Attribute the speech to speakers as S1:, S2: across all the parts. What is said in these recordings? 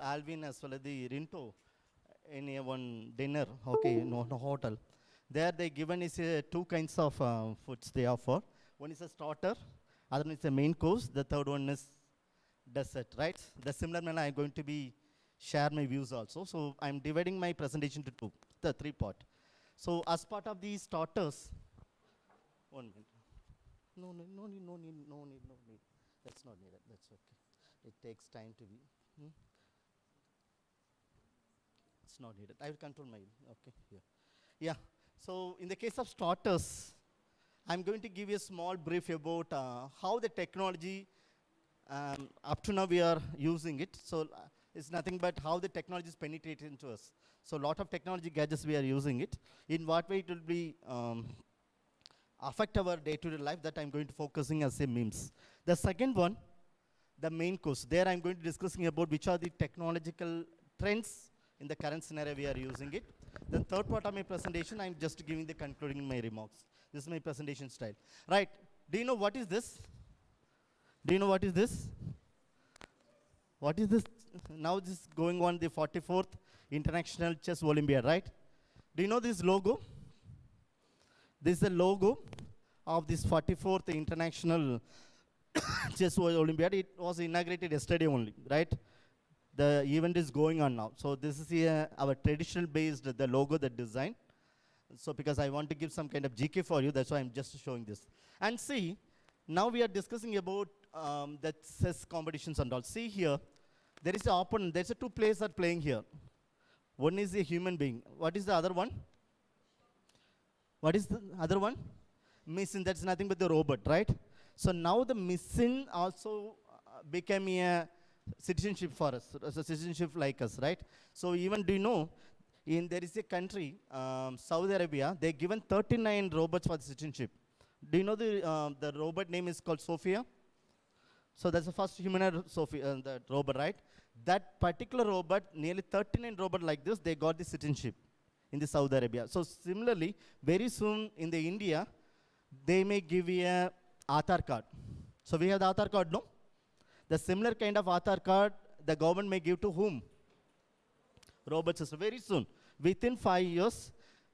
S1: Alvin as well as the Rinto in a one dinner, okay, in a hotel. There they given is two kinds of foods they offer. One is a starter, other one is a main course, the third one is dessert, right? The similar manner I'm going to be share my views also. So I'm dividing my presentation to the three part. So as part of these starters, 1 minute. No need. That's not needed. That's okay. It takes time to be. It's not needed. I will control my. Okay. Yeah. So in the case of starters, I'm going to give you a small brief about how the technology up to now we are using it. So it's nothing but how the technology is penetrated into us. So a lot of technology gadgets we are using it. In what way it will be affect our day-to-day life, that I'm going to focusing as a memes. The second one, the main course. There I'm going to discussing about which are the technological trends in the current scenario we are using it. The third part of my presentation, I'm just giving the concluding my remarks. This is my presentation style. Right, do you know what is this? Do you know what is this? What is this? Now this is going on the 44th International Chess Olympiad, right? Do you know this logo? This is the logo of this 44th International Chess Olympiad. It was inaugurated yesterday only, right? The event is going on now. So this is our traditional based, the logo, the design. So because I want to give some kind of GK for you, that's why I'm just showing this. And see, now we are discussing about the chess competitions and all. See here, there is an opponent. There's two players are playing here. One is a human being. What is the other one? What is the other one? Machine. That's nothing but the robot, right? So now the machine also became a citizenship for us, a citizenship like us, right? So even do you know, there is a country, Saudi Arabia, they given 39 robots for the citizenship. Do you know the robot name is called Sophia? So that's the first humanoid Sophia, that robot, right? That particular robot, nearly 39 robots like this, they got the citizenship in the Saudi Arabia. So similarly, very soon in the India, they may give you a Aadhaar card. So we have the Aadhaar card, no? The similar kind of Aadhaar card, the government may give to whom? Robot system. Very soon, within 5 years,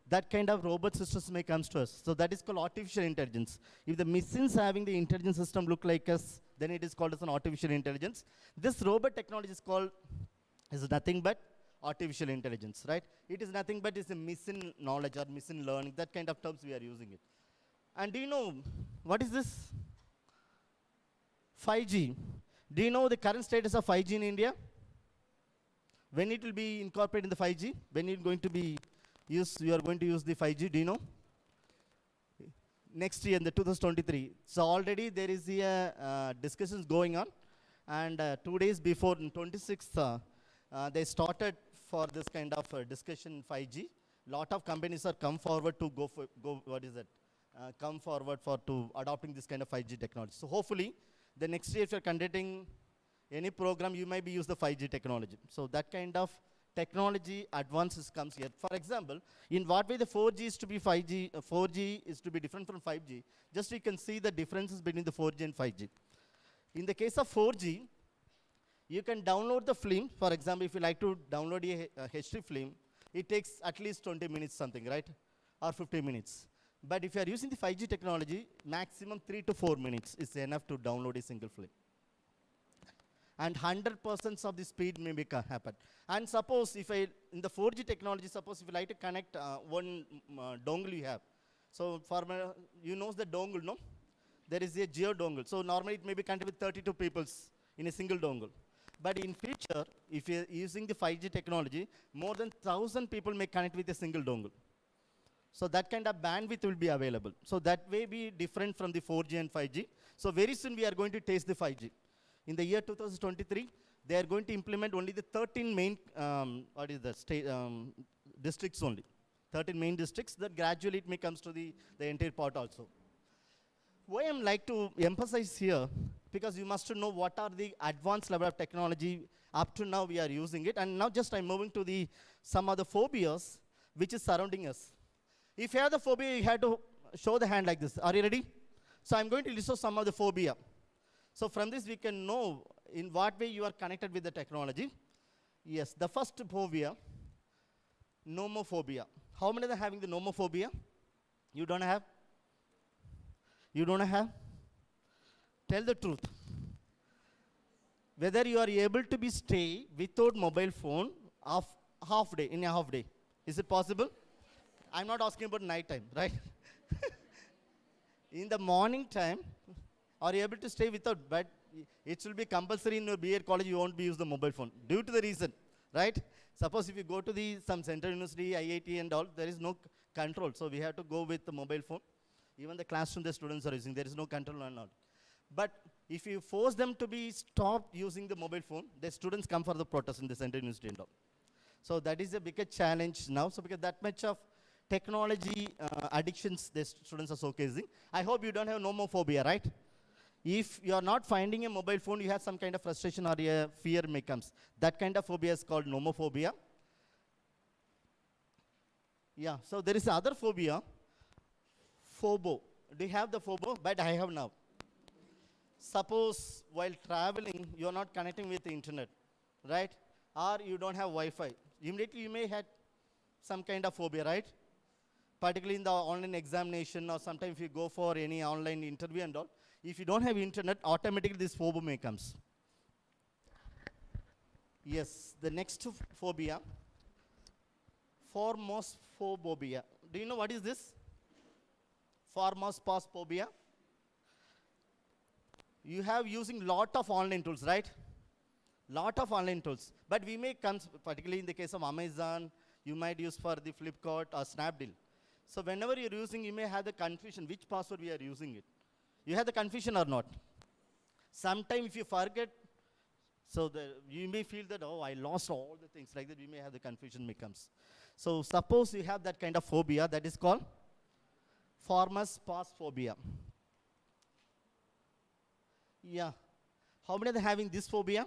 S1: that kind of robot systems may come to us. So that is called artificial intelligence. If the machines having the intelligence system look like us, then it is called as an artificial intelligence. This robot technology is nothing but artificial intelligence, right? It is nothing but is a machine knowledge or machine learning, that kind of terms we are using it. And do you know, what is this? 5G. Do you know the current status of 5G in India? When it will be incorporated in the 5G? When it going to be used, you are going to use the 5G, do you know? Next year, in the 2023. So already there is a discussions going on. And 2 days before, 26th, they started for this kind of discussion 5G. Lot of companies are come forward to come forward to adopting this kind of 5G technology. So hopefully, the next year if you're conducting any program, you might be use the 5G technology. So that kind of technology advances comes here. For example, in what way the 4G is to be 5G, 4G is to be different from 5G. Just you can see the differences between the 4G and 5G. In the case of 4G, you can download the film. For example, if you like to download a HD film, it takes at least 20 minutes something, right? Or 50 minutes. But if you are using the 5G technology, maximum 3 to 4 minutes is enough to download a single film. And 100% of the speed may happen. And suppose if in the 4G technology, suppose if you like to connect one dongle you have. So for you know the dongle, no? There is a geo dongle. So normally it may be connected with 32 people in a single dongle. But in future, if you're using the 5G technology, more than 1,000 people may connect with a single dongle. So that kind of bandwidth will be available. So that way be different from the 4G and 5G. So very soon we are going to taste the 5G. In the year 2023, they are going to implement only the 13 main districts only. 13 main districts, that gradually it may comes to the entire part also. Why I'm like to emphasize here, because you must know what are the advanced level of technology up to now we are using it. And now just I'm moving to some of the phobias which is surrounding us. If you have the phobia, you have to show the hand like this. Are you ready? So I'm going to list some of the phobia. So from this we can know in what way you are connected with the technology. Yes, the first phobia, nomophobia. How many are having the nomophobia? You don't have? You don't have? Tell the truth. Whether you are able to be stay without mobile phone of half day, in a half day. Is it possible? I'm not asking about night time, right? In the morning time, are you able to stay without? But it will be compulsory in your BA college, you won't be use the mobile phone. Due to the reason, right? Suppose if you go to some central university, IIT and all, there is no control. So we have to go with the mobile phone. Even the classroom the students are using, there is no control on all. But if you force them to be stopped using the mobile phone, the students come for the protest in the central university and all. So that is a bigger challenge now. So because that much of technology addictions the students are showcasing. I hope you don't have nomophobia, right? If you are not finding a mobile phone, you have some kind of frustration or a fear may comes. That kind of phobia is called nomophobia. Yeah, so there is other phobia, phobo. Do you have the phobo? But I have now. Suppose while traveling, you are not connecting with the internet, right? Or you don't have Wi-Fi. Immediately you may have some kind of phobia, right? Particularly in the online examination or sometimes if you go for any online interview and all. If you don't have internet, automatically this phobia may comes. Yes, the next phobia, formosphobia. Do you know what is this? Formosphobia. You have using lot of online tools, right? Lot of online tools. But we may come, particularly in the case of Amazon, you might use for the Flipkart or Snapdeal. So whenever you're using, you may have the confusion, which password we are using it. You have the confusion or not? Sometimes if you forget, so you may feel that, oh, I lost all the things like that, we may have the confusion may comes. So suppose you have that kind of phobia, that is called formosphobia. Yeah. How many are having this phobia?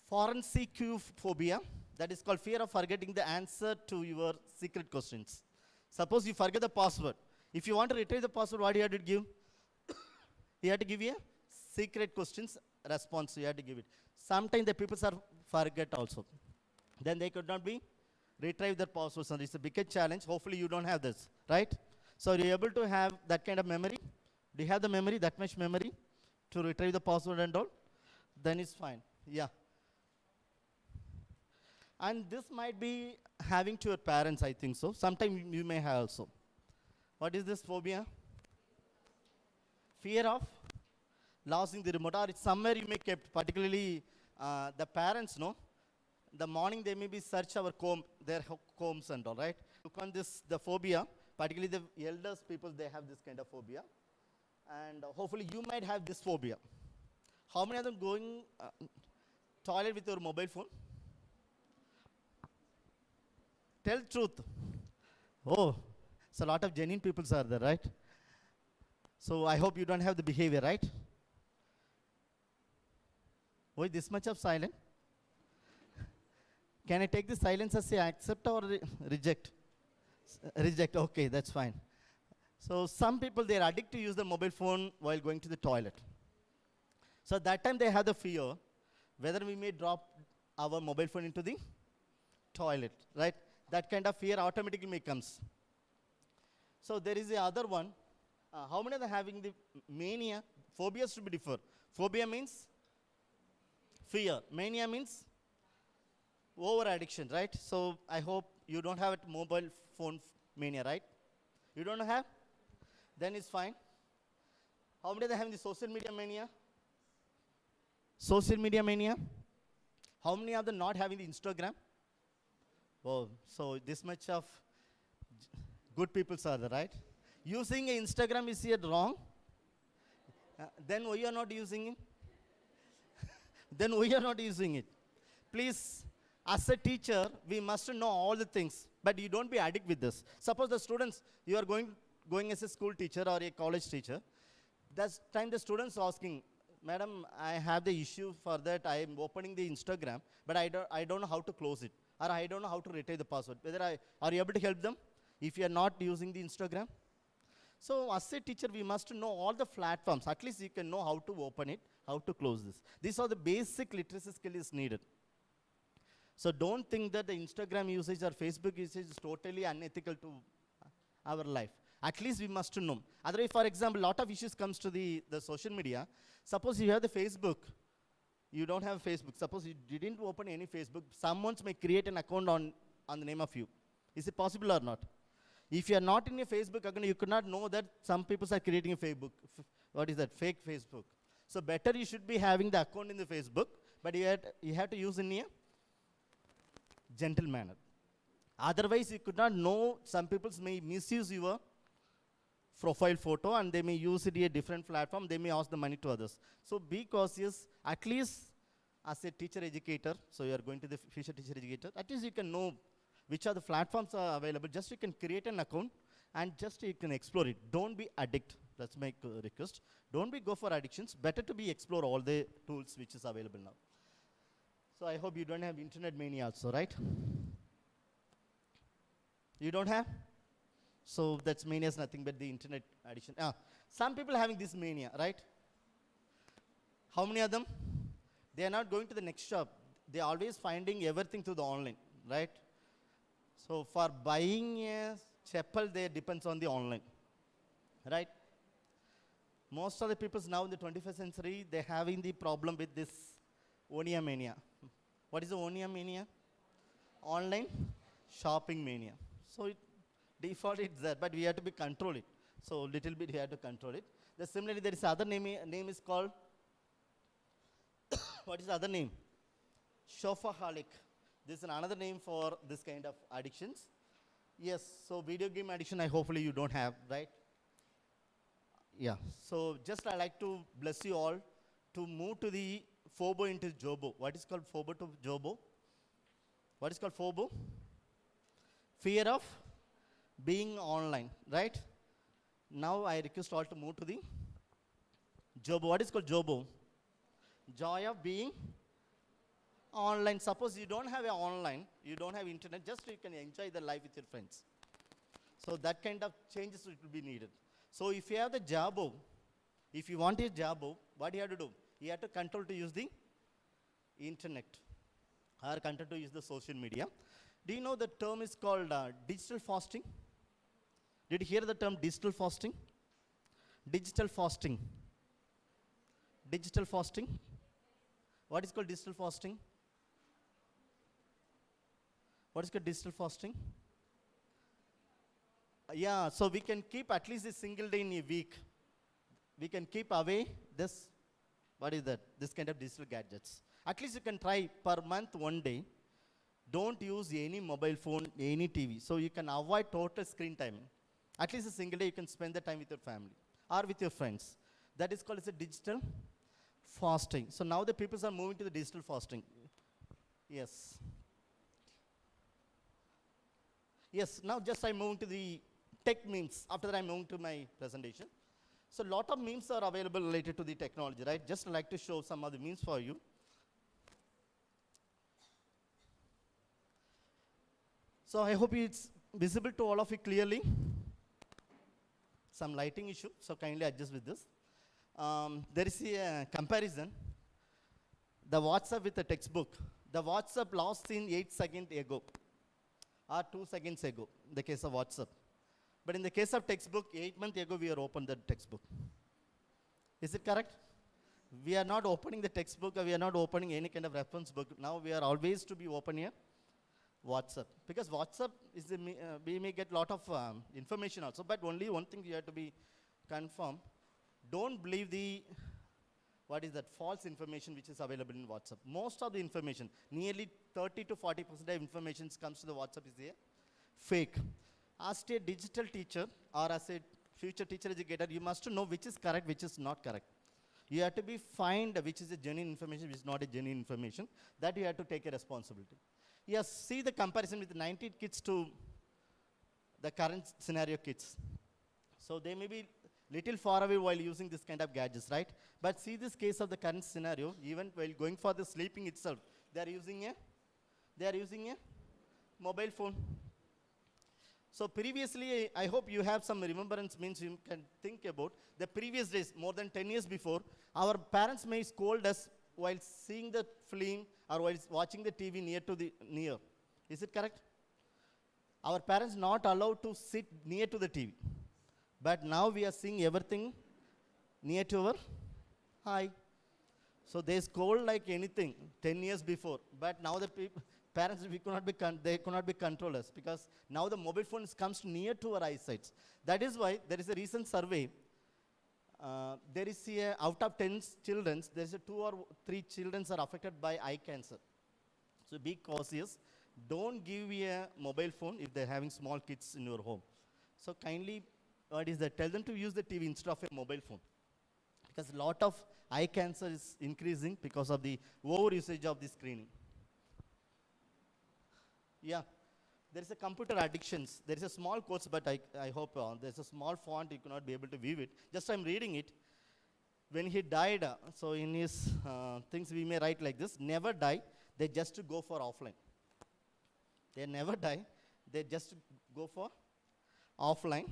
S1: Forensic phobia, that is called fear of forgetting the answer to your secret questions. Suppose you forget the password. If you want to retrieve the password, what do you have to give? You have to give a secret questions response, you have to give it. Sometimes the people are forget also. Then they could not be retrieve their passwords, and it's a bigger challenge. Hopefully you don't have this, right? So you're able to have that kind of memory. Do you have the memory, that much memory to retrieve the password and all? Then it's fine, yeah. And this might be having to your parents, I think so. Sometimes you may have also. What is this phobia? Fear of losing the remote, or it's somewhere you may kept, particularly the parents, no? The morning they may be search our their combs and all, right? Look on this, the phobia, particularly the elders people, they have this kind of phobia. And hopefully you might have this phobia. How many of them going toilet with your mobile phone? Tell truth. Oh, so a lot of genuine people are there, right? So I hope you don't have the behavior, right? Why this much of silence? Can I take the silence as say accept or reject? Reject, okay, that's fine. So some people, they're addicted to use the mobile phone while going to the toilet. So at that time they have the fear whether we may drop our mobile phone into the toilet, right? That kind of fear automatically may comes. So there is the other one. How many are having the mania? Phobias should be different. Phobia means fear. Mania means over addiction, right? So I hope you don't have a mobile phone mania, right? You don't have? Then it's fine. How many are having the social media mania? Social media mania? How many are not having the Instagram? Oh, so this much of good people are there, right? Using Instagram is yet wrong. Then why you are not using it? Then why you are not using it? Please, as a teacher, we must know all the things, but you don't be addicted with this. Suppose the students, you are going as a school teacher or a college teacher. That's time the students asking, Madam, I have the issue for that. I am opening the Instagram, but I don't know how to close it, or I don't know how to retrieve the password. Are you able to help them if you are not using the Instagram? So as a teacher, we must know all the platforms. At least you can know how to open it, How to close this. These are the basic literacy skill is needed. So don't think that the Instagram usage or Facebook usage is totally unethical to our life. At least we must know. Otherwise, for example, a lot of issues comes to the social media. Suppose you have the Facebook, you don't have Facebook. Suppose you didn't open any Facebook, someone may create an account on the name of you. Is it possible or not? If you are not in a Facebook account, you could not know that some people are creating a Facebook. What is that? Fake Facebook. So better you should be having the account in the Facebook, but you have to use in a gentle manner. Otherwise, you could not know, some people may misuse your profile photo and they may use it in a different platform. They may ask the money to others. So be cautious, at least as a teacher educator. So you are going to the future teacher educator. At least you can know which are the platforms are available. Just you can create an account and just you can explore it. Don't be addict. That's my request. Don't go for addictions. Better to be explore all the tools which is available now. So I hope you don't have internet mania also, right? You don't have? So that's mania is nothing but the internet addiction. Some people are having this mania, right? How many of them? They are not going to the next shop. They are always finding everything through the online, right? So for buying a chapel, they depends on the online, right? Most of the people now in the 21st century, they're having the problem with this Onia mania. What is the Onia mania? Online shopping mania. So default it's there, but we have to control it. So little bit we have to control it. Similarly, there is other name is called, what is the other name? Shopaholic. This is another name for this kind of addictions. Yes, so video game addiction, hopefully you don't have, right? Yeah, so just I like to bless you all to move to the Phobo into Jobo. What is called Phobo to Jobo? What is called Phobo? Fear of being online, right? Now I request all to move to the Jobo. What is called Jobo? Joy of being online. Suppose you don't have an online, you don't have internet, just you can enjoy the life with your friends. So that kind of changes will be needed. So if you have the Jabo, if you want a Jabo, what you have to do? You have to control to use the internet or control to use the social media. Do you know the term is called digital fasting? Did you hear the term digital fasting? Digital fasting. Digital fasting. What is called digital fasting? What is called digital fasting? Yeah, so we can keep at least a single day in a week. We can keep away this, what is that? This kind of digital gadgets. At least you can try per month 1 day. Don't use any mobile phone, any TV. So you can avoid total screen time. At least a single day you can spend the time with your family or with your friends. That is called as a digital fasting. So now the people are moving to the digital fasting. Yes. Yes, now just I'm moving to the tech memes. After that I'm moving to my presentation. So a lot of memes are available related to the technology, right? Just like to show some of the memes for you. So I hope it's visible to all of you clearly. Some lighting issue, so kindly adjust with this. There is a comparison. The WhatsApp with the textbook. The WhatsApp last seen 8 seconds ago or 2 seconds ago, in the case of WhatsApp. But in the case of textbook, 8 months ago we are opened the textbook. Is it correct? We are not opening the textbook or we are not opening any kind of reference book. Now we are always to be open here. WhatsApp. Because WhatsApp is we may get a lot of information also, but only one thing you have to be confirmed. Don't believe the, what is that, false information which is available in WhatsApp. Most of the information, nearly 30 to 40% of information comes to the WhatsApp is there. Fake. As a digital teacher or as a future teacher educator, you must know which is correct, which is not correct. You have to be find which is a genuine information, which is not a genuine information. That you have to take a responsibility. Yes, see the comparison with the 90 kids to the current scenario kids. So they may be little far away while using this kind of gadgets, right? But see this case of the current scenario, even while going for the sleeping itself, they are using a mobile phone. So previously, I hope you have some remembrance, means you can think about the previous days, more than 10 years before, our parents may scold us while seeing the film or while watching the TV near. Is it correct? Our parents not allowed to sit near to the TV. But now we are seeing everything near to our eye. So they scold like anything 10 years before. But now the parents, they could not be controllers, because now the mobile phones comes near to our eyesight. That is why there is a recent survey. There is out of 10 children, there is 2 or 3 children are affected by eye cancer. So be cautious. Don't give a mobile phone if they're having small kids in your home. So kindly, tell them to use the TV instead of a mobile phone. Because a lot of eye cancer is increasing because of the over usage of the screening. Yeah, there is a computer addictions. There is a small quotes, but I hope there's a small font, you cannot be able to view it. Just I'm reading it. When he died, so in his things we may write like this: never die, they just go for offline. They never die, they just go for offline.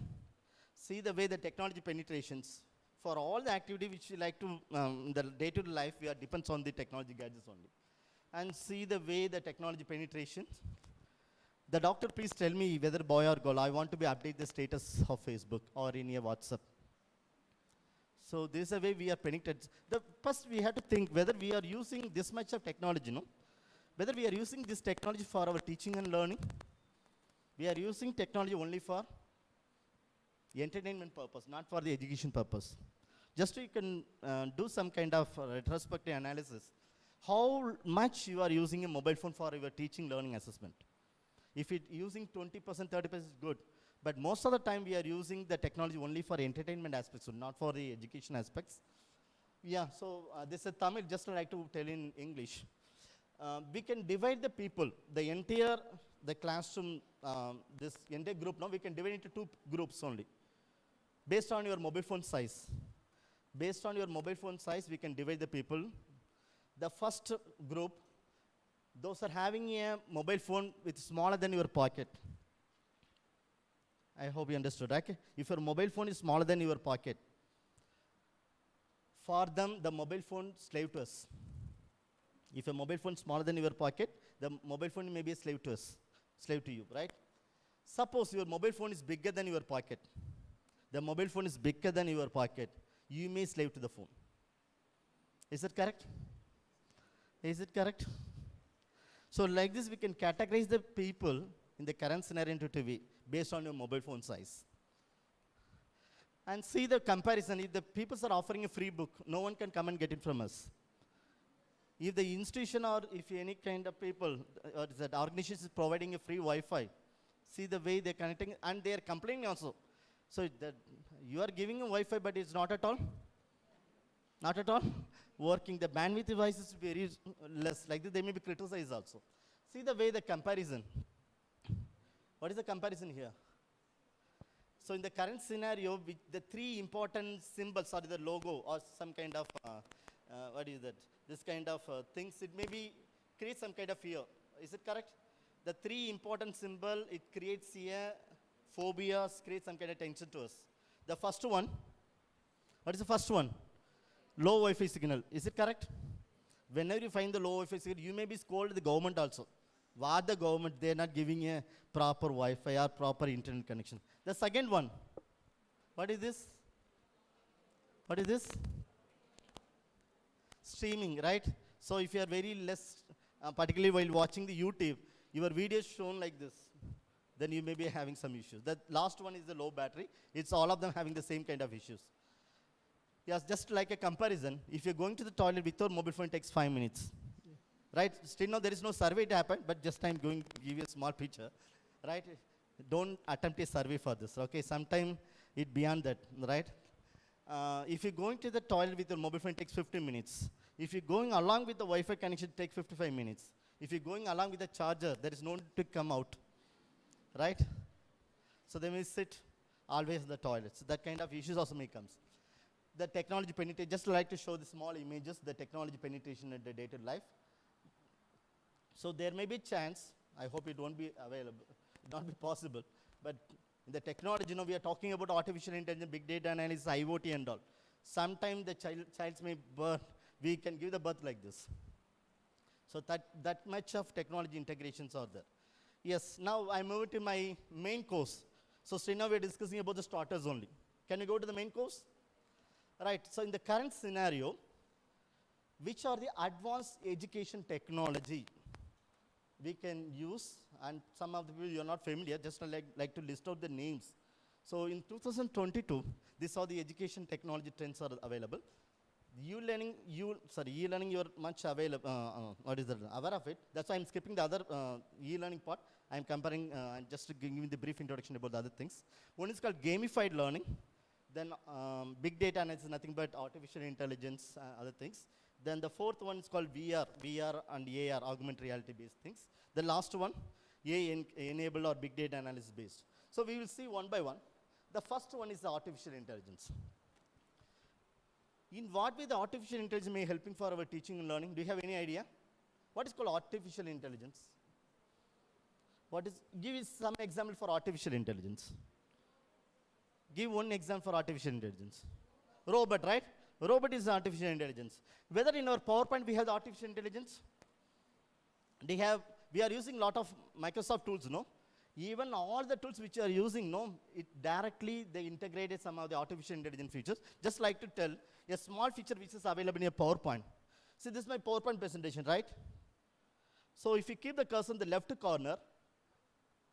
S1: See the way the technology penetrations. For all the activity which we like to, the day-to-day life, we are depends on the technology gadgets only. And see the way the technology penetration. The doctor, please tell me whether boy or girl. I want to be update the status of Facebook or in your WhatsApp. So this is the way we are penetrated. First we have to think whether we are using this much of technology, no? Whether we are using this technology for our teaching and learning. We are using technology only for entertainment purpose, not for the education purpose. Just so you can do some kind of retrospective analysis. How much you are using a mobile phone for your teaching, learning, assessment? If it using 20%, 30% is good. But most of the time we are using the technology only for entertainment aspects, so not for the education aspects. Yeah, so this is Tamil, just like to tell in English. We can divide the people, the classroom, this entire group, now we can divide into 2 groups only. Based on your mobile phone size. Based on your mobile phone size, we can divide the people. The first group, those are having a mobile phone with smaller than your pocket. I hope you understood, okay? If your mobile phone is smaller than your pocket, for them, the mobile phone slave to us. If a mobile phone is smaller than your pocket, the mobile phone may be a slave to us, slave to you, right? Suppose your mobile phone is bigger than your pocket. The mobile phone is bigger than your pocket. You may slave to the phone. Is it correct? Is it correct? So like this, we can categorize the people in the current scenario into TV based on your mobile phone size. And see the comparison. If the people are offering a free book, no one can come and get it from us. If the institution or if any kind of people, or that organization is providing a free Wi-Fi, see the way they're connecting, and they are complaining also. So that you are giving a Wi-Fi, but it's not at all working. The bandwidth device is very less. Like this, they may be criticized also. See the way the comparison. What is the comparison here? So in the current scenario, with the 3 important symbols, or the logo, or some kind of, what is that? This kind of things, it maybe creates some kind of fear. Is it correct? The 3 important symbol, it creates a phobia, creates some kind of tension to us. The first one, what is the first one? Low Wi-Fi signal. Is it correct? Whenever you find the low Wi-Fi signal, you may be scolded the government also. What the government, they are not giving a proper Wi-Fi or proper internet connection. The second one, what is this? What is this? Streaming, right? So if you are very less, particularly while watching the YouTube, your video is shown like this, then you may be having some issues. The last one is the low battery. It's all of them having the same kind of issues. Yes, just like a comparison, if you're going to the toilet without mobile phone, it takes 5 minutes. Right? Still now there is no survey to happen, but just I'm going to give you a small picture. Right? Don't attempt a survey for this. Okay? Sometime it beyond that. Right? If you're going to the toilet with your mobile phone, it takes 15 minutes. If you're going along with the Wi-Fi connection, it takes 55 minutes. If you're going along with the charger, there is no need to come out. Right? So they may sit always in the toilet. So that kind of issues also may come. The technology penetration, just like to show the small images, the technology penetration in the day-to-day life. So there may be chance, I hope it won't be available, not be possible, But in the technology, we are talking about artificial intelligence, big data analysis, IoT and all. Sometimes the child's may birth, we can give the birth like this. So that much of technology integrations are there. Yes, now I move to my main course. So now we are discussing about the starters only. Can we go to the main course? Right, so in the current scenario, which are the advanced education technology we can use, and some of the people you are not familiar, just like to list out the names. So in 2022, these are the education technology trends are available. E-learning, you are much available, aware of it. That's why I'm skipping the other e-learning part. I'm comparing, and just giving the brief introduction about the other things. One is called gamified learning. Then big data analysis, nothing but artificial intelligence, other things. Then the fourth one is called VR and AR, augmented reality based things. The last one, AI enabled or big data analysis based. So we will see one by one. The first one is the artificial intelligence. In what way the artificial intelligence may helping for our teaching and learning? Do you have any idea? What is called artificial intelligence? Give us some example for artificial intelligence. Give one example for artificial intelligence. Robot, right? Robot is artificial intelligence. Whether in our PowerPoint we have the artificial intelligence, we are using a lot of Microsoft tools, no? Even all the tools which are using, no, it directly they integrated some of the artificial intelligence features. Just like to tell a small feature which is available in your PowerPoint. See, this is my PowerPoint presentation, right? So if you keep the cursor in the left corner,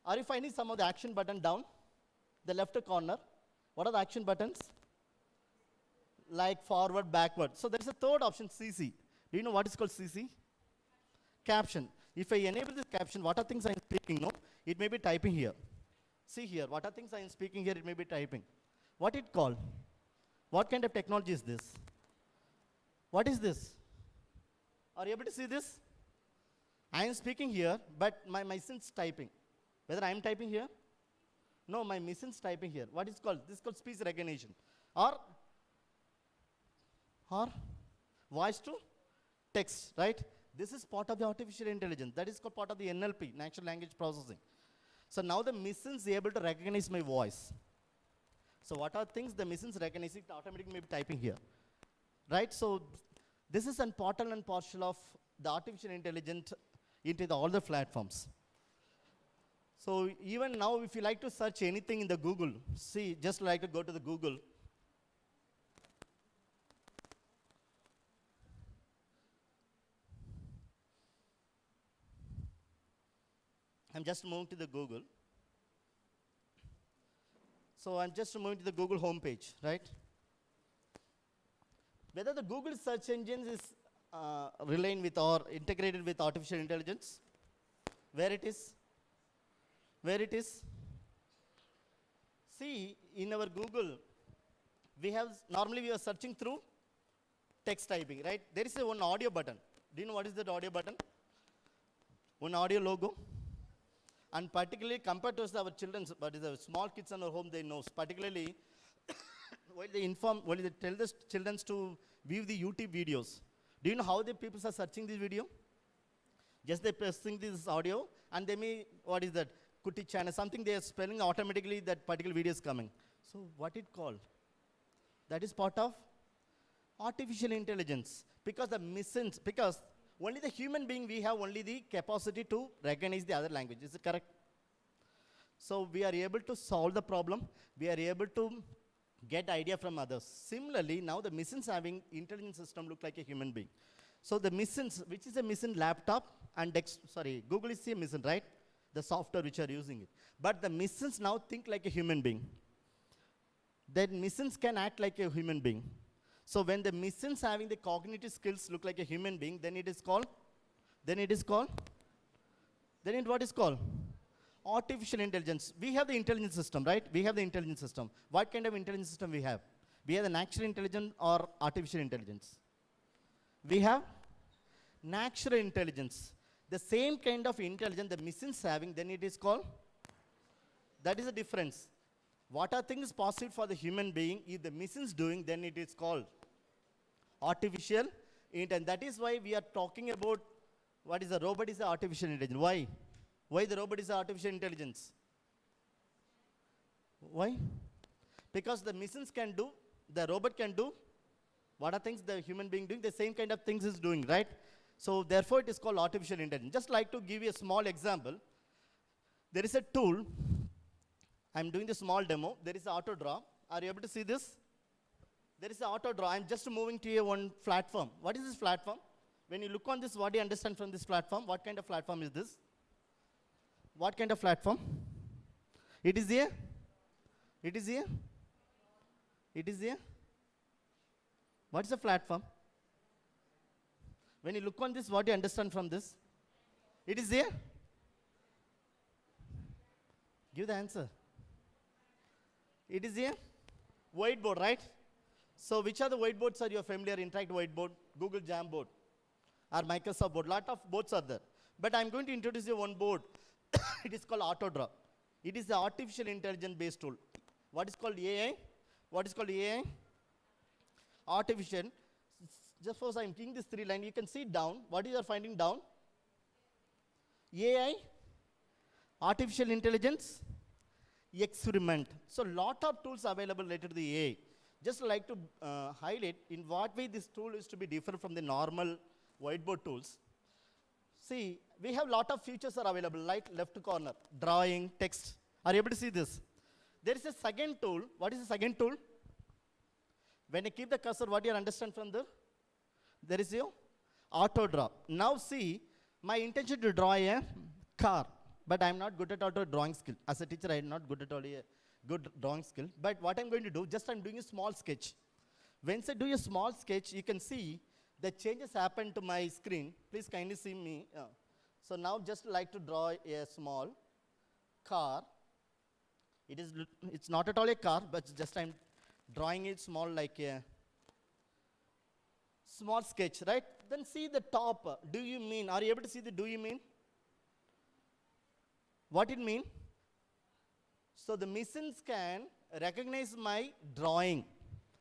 S1: are you finding some of the action button down? The left corner. What are the action buttons? Like forward, backward. So there is a third option, CC. Do you know what is called CC? Caption. If I enable this caption, what are things I am speaking? No, it may be typing here. See here, what are things I am speaking here? It may be typing. What it called? What kind of technology is this? What is this? Are you able to see this? I am speaking here, but my machine's typing. Whether I am typing here? No, my machine's typing here. What is called? This is called speech recognition. Or voice to text, right? This is part of the artificial intelligence. That is called part of the NLP, natural language processing. So now the machine is able to recognize my voice. So what are things the machine is recognizing, automatically maybe typing here, right? So this is an part and parcel of the artificial intelligence into all the platforms. So even now, if you like to search anything in the Google, see, just like to go to the Google. I'm just moving to the Google. So I'm just moving to the Google homepage, right? Whether the Google search engine is relying with or integrated with artificial intelligence, where it is? Where it is? See, in our Google, normally we are searching through text typing, right? There is one audio button. Do you know what is that audio button? One audio logo. And particularly compared to our children, but the small kids in our home, they know. Particularly, while they tell the children to view the YouTube videos. Do you know how the people are searching this video? Just they pressing this audio, and they may, what is that? Kuti channel, something they are spelling automatically that particular video is coming. So what it called? That is part of artificial intelligence. Because only the human being, we have only the capacity to recognize the other language. Is it correct? So we are able to solve the problem. We are able to get idea from others. Similarly, now the machines having intelligent system look like a human being. So the machines, which is a machine laptop and Google is a machine, right? The software which are using it. But the machines now think like a human being. Then machines can act like a human being. So when the machines having the cognitive skills look like a human being, then what is called? Artificial intelligence. We have the intelligence system, right? We have the intelligence system. What kind of intelligence system we have? We have the natural intelligence or artificial intelligence? We have natural intelligence. The same kind of intelligence the machines having, then it is called? That is the difference. What are things possible for the human being, if the machines doing, then it is called artificial intelligence. That is why we are talking about what is the robot is the artificial intelligence. Why? Why the robot is the artificial intelligence? Why? Because the machines can do, the robot can do, what are things the human being doing? The same kind of things is doing, right? So therefore, it is called artificial intelligence. Just like to give you a small example, there is a tool. I'm doing the small demo. There is an auto draw. Are you able to see this? There is an auto draw. I'm just moving to a one platform. What is this platform? When you look on this, what do you understand from this platform? What kind of platform is this? What kind of platform? It is here. It is here. It is here. What is the platform? When you look on this, what do you understand from this? It is here. Give the answer. It is here. Whiteboard, right? So which are the whiteboards are you familiar? Interact whiteboard, Google Jamboard, or Microsoft board. Lot of boards are there. But I'm going to introduce you one board. It is called AutoDraw. It is the artificial intelligence based tool. What is called AI? What is called AI? Artificial. Just suppose I'm giving this three line, you can see down. What is you finding down? AI, artificial intelligence, experiment. So lot of tools available related to the AI. Just like to highlight in what way this tool is to be different from the normal whiteboard tools. See, we have lot of features are available, like left corner, drawing, text. Are you able to see this? There is a second tool. What is the second tool? When you keep the cursor, what do you understand from there? There is your auto draw. Now see, my intention to draw a car, but I'm not good at auto drawing skill. As a teacher, I'm not good at all a good drawing skill. But what I'm going to do, just I'm doing a small sketch. Once I do a small sketch, you can see the changes happen to my screen. Please kindly see me. So now just like to draw a small car. It's not at all a car, but just I'm drawing it small like a small sketch, right? Then see the top. Do you mean? Are you able to see the do you mean? What it mean? So the machines can recognize my drawing.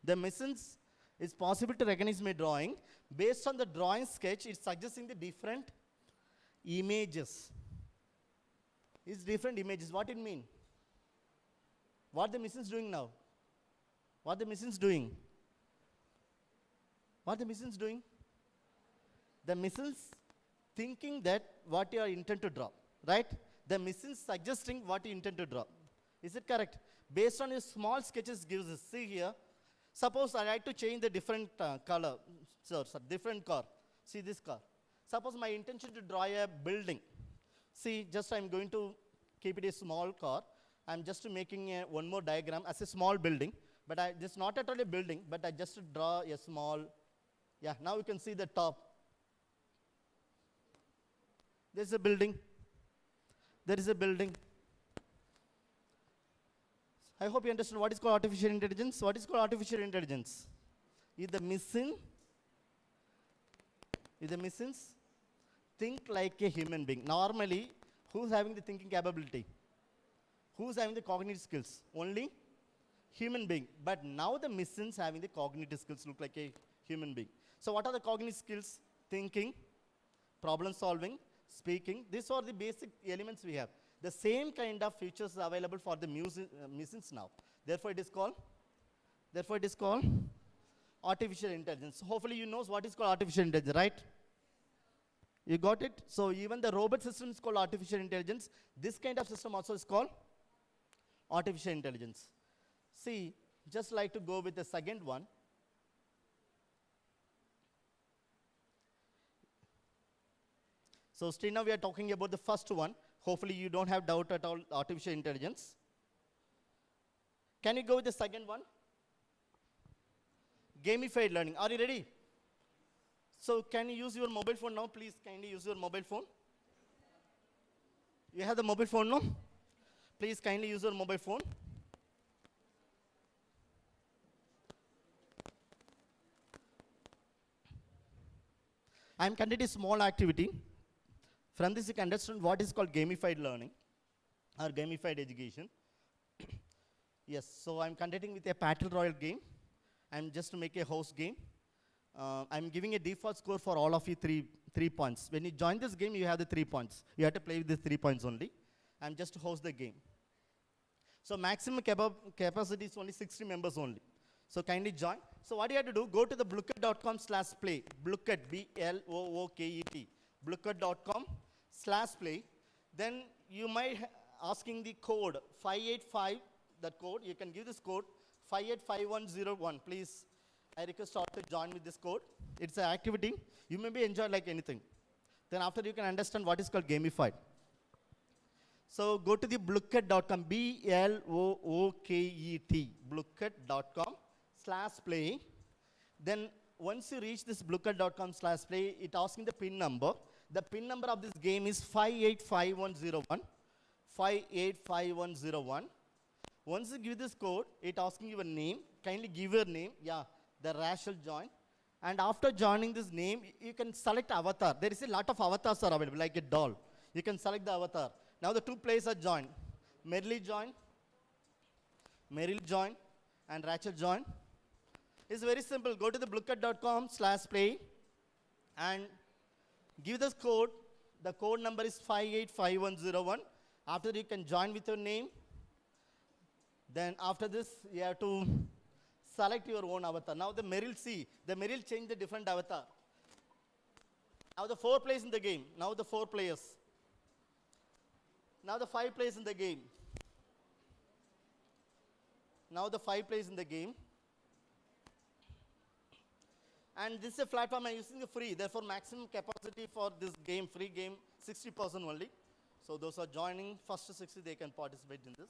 S1: The machines is possible to recognize my drawing. Based on the drawing sketch, it's suggesting the different images. It's different images. What it mean? What the machines doing now? What the machines doing? What the machines doing? The machines thinking that what you are intent to draw, right? The machines suggesting what you intend to draw. Is it correct? Based on your small sketches gives us. See here. Suppose I like to change the different color, different car. See this car. Suppose my intention to draw a building. See, just I'm going to keep it a small car. I'm just making one more diagram as a small building. But this is not at all a building, but I just draw a small, yeah, now you can see the top. There's a building. There is a building. I hope you understand what is called artificial intelligence. What is called artificial intelligence? If the machines think like a human being. Normally, who's having the thinking capability? Who's having the cognitive skills? Only human being. But now the machines having the cognitive skills look like a human being. So what are the cognitive skills? Thinking, problem solving, speaking. These are the basic elements we have. The same kind of features are available for the machines now. Therefore, it is called artificial intelligence. Hopefully, you know what is called artificial intelligence, right? You got it? So even the robot system is called artificial intelligence. This kind of system also is called artificial intelligence. See, just like to go with the second one. So still now we are talking about the first one. Hopefully you don't have doubt at all, artificial intelligence. Can you go with the second one? Gamified learning. Are you ready? So can you use your mobile phone now? Please kindly use your mobile phone. You have the mobile phone now? Please kindly use your mobile phone. I am conducting a small activity. From this, you can understand what is called gamified learning or gamified education. Yes, so I'm conducting with a battle royal game. I'm just to make a host game. I'm giving a default score for all of you, three points. When you join this game, you have the 3 points. You have to play with the 3 points only. I'm just to host the game. So maximum capacity is only 60 members only. So kindly join. So what you have to do, go to the blooket.com/play. Blooket, B-L-O-O-K-E-T. Blooket.com/play. Then you might asking the code 585, that code. You can give this code 585101. Please, I request all to join with this code. It's an activity. You may be enjoy like anything. Then after you can understand what is called gamified. So go to the blooket.com, B-L-O-O-K-E-T, blooket.com/play. Then once you reach this blooket.com/play, it asking the PIN number. The PIN number of this game is 585101. 585101. Once you give this code, it asking your name. Kindly give your name. Yeah, the rash will join. And after joining this name, you can select avatar. There is a lot of avatars are available, like a doll. You can select the avatar. Now the two players are joined. Merrily join, and Rachel join. It's very simple. Go to the blooket.com/play and give this code. The code number is 585101. After you can join with your name. Then after this, you have to select your own avatar. Now the Meryl changed the different avatar. Now the 4 players in the game. Now the 4 players. Now the 5 players in the game. Now the 5 players in the game. And this is a platform I'm using the free. Therefore, maximum capacity for this game, free game, 60% only. So those are joining first to 60, they can participate in this.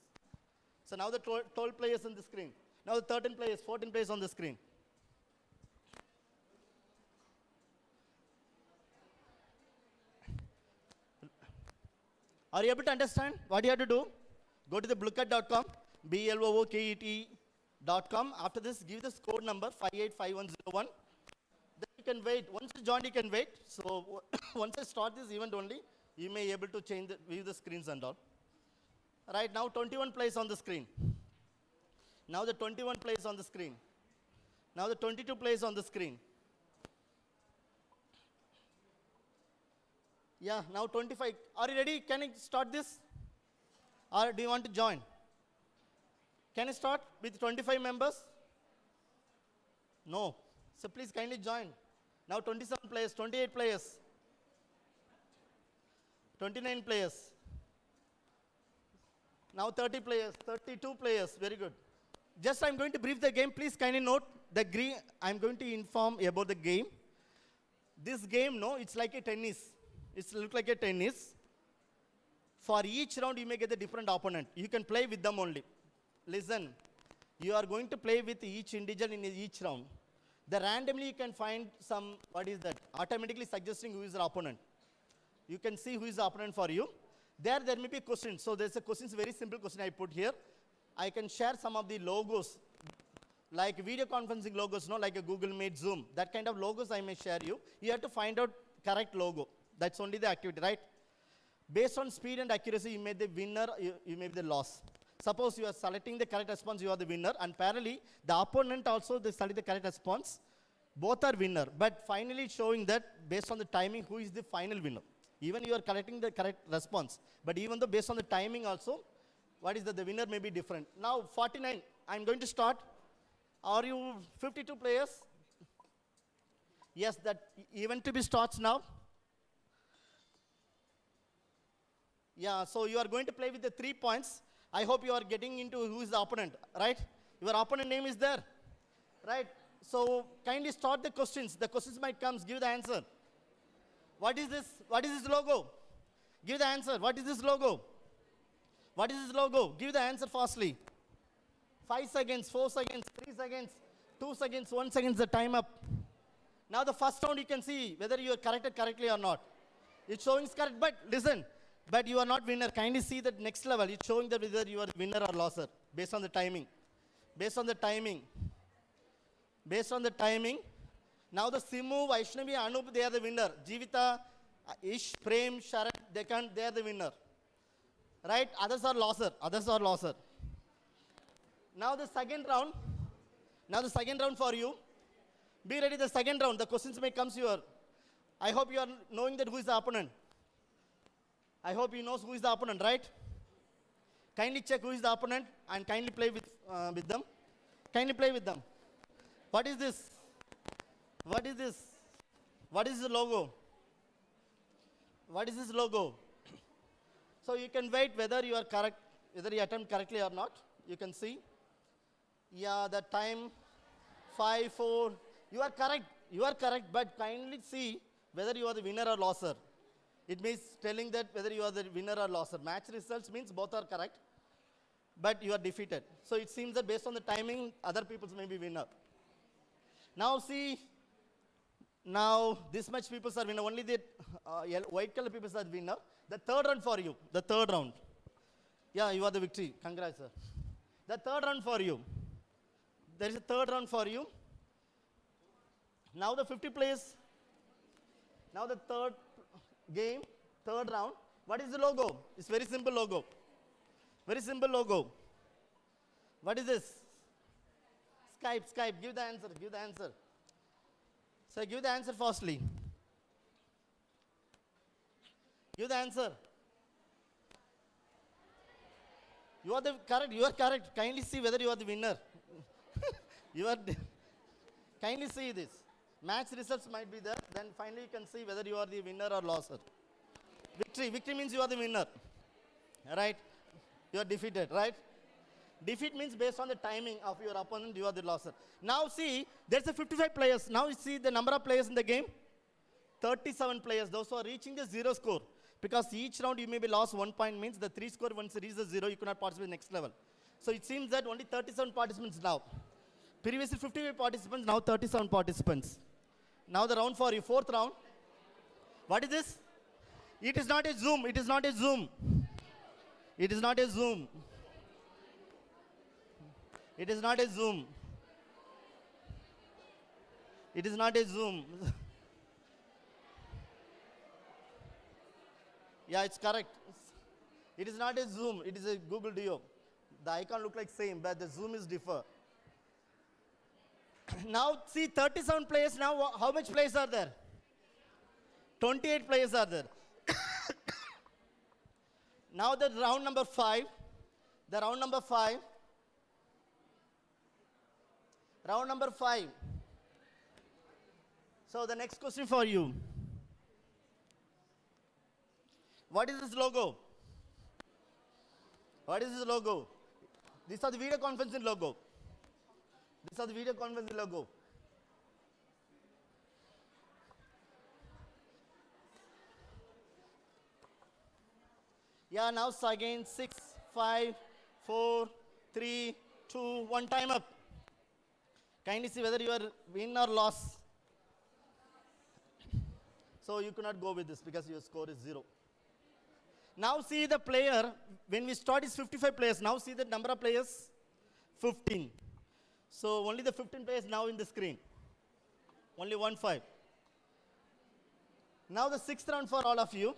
S1: So now the 12 players on the screen. Now the 13 players, 14 players on the screen. Are you able to understand what you have to do? Go to the blooket.com, blooket.com. After this, give this code number 585101. Then you can wait. Once you join, you can wait. So once I start this event only, you may be able to view the screens and all. Right now, 21 players on the screen. Now the 21 players on the screen. Now the 22 players on the screen. Yeah, now 25. Are you ready? Can I start this? Or do you want to join? Can I start with 25 members? No. So please kindly join. Now 27 players, 28 players, 29 players. Now 30 players, 32 players. Very good. Just I'm going to brief the game. Please kindly note the I'm going to inform about the game. This game, no, it's like a tennis. It looks like a tennis. For each round, you may get a different opponent. You can play with them only. Listen, you are going to play with each individual in each round. The randomly you can find some, what is that? Automatically suggesting who is the opponent. You can see who is the opponent for you. There may be questions. So there's a question, very simple question I put here. I can share some of the logos, like video conferencing logos, no, like a Google Meet, Zoom. That kind of logos I may share you. You have to find out correct logo. That's only the activity, right? Based on speed and accuracy, you may be the winner, you may be the loss. Suppose you are selecting the correct response, you are the winner, and parallelly, the opponent also they select the correct response. Both are winner, but finally showing that based on the timing, who is the final winner. Even you are collecting the correct response, but even though based on the timing also, what is the winner may be different. Now 49, I'm going to start. Are you 52 players? Yes, that event to be starts now. Yeah, so you are going to play with the 3 points. I hope you are getting into who is the opponent, right? Your opponent name is there, right? So kindly start the questions. The questions might come, give the answer. What is this? What is this logo? Give the answer. What is this logo? What is this logo? Give the answer fastly. 5 seconds, 4 seconds, 3 seconds, 2 seconds, 1 second, the time up. Now the first round you can see whether you are corrected correctly or not. It's showing it's correct, but listen, but you are not winner. Kindly see the next level. It's showing that whether you are winner or loser based on the timing. Based on the timing. Based on the timing. Now the Simu, Vaishnavi, Anup, they are the winner. Jivita, Ish, Prem, Sharat, they are the winner. Right? Others are loser. Others are loser. Now the second round. Now the second round for you. Be ready the second round. The questions may come to you. I hope you are knowing that who is the opponent. I hope you know who is the opponent, right? Kindly check who is the opponent and kindly play with them. Kindly play with them. What is this? What is this? What is the logo? What is this logo? So you can wait whether you are correct, whether you attempt correctly or not. You can see. Yeah, the time 5, 4. You are correct. You are correct, but kindly see whether you are the winner or loser. It means telling that whether you are the winner or loser. Match results means both are correct, but you are defeated. So it seems that based on the timing, other people may be winner. Now see, now this much people are winner. Only the white color people are winner. The third round for you. The third round. Yeah, you are the victory. Congrats, sir. The third round for you. There is a third round for you. Now the 50 players. Now the third game, third round. What is the logo? It's very simple logo. Very simple logo. What is this? Skype. Give the answer. So give the answer fastly. Give the answer. You are correct. Kindly see whether you are the winner. Kindly see this. Match results might be there. Then finally you can see whether you are the winner or loser. Victory means you are the winner. Right? You are defeated, right? Defeat means based on the timing of your opponent, you are the loser. Now see, there's a 55 players. Now you see the number of players in the game. 37 players. Those who are reaching the 0 score. Because each round you may be lost 1 point means the 3 score once it reaches 0, you cannot participate next level. So it seems that only 37 participants now. Previously 55 participants, now 37 participants. Now the round for you, fourth round. What is this? It is not a Zoom. It is not a Zoom. It is not a Zoom. It is not a Zoom. It is not a Zoom. Yeah, it's correct. It is not a Zoom. It is a Google Duo. The icon look like same, but the Zoom is differ. Now see 37 players. Now how much players are there? 28 players are there. Now the round number 5. The round number 5. Round number 5. So the next question for you. What is this logo? What is this logo? These are the video conferencing logo. These are the video conferencing logo. Yeah, now again 6, 5, 4, 3, 2, 1, time up. Kindly see whether you are win or loss. So you cannot go with this because your score is 0. Now see the player, when we start is 55 players. Now see the number of players, 15. So only the 15 players now in the screen. Only 1-5. Now the 6th round for all of you.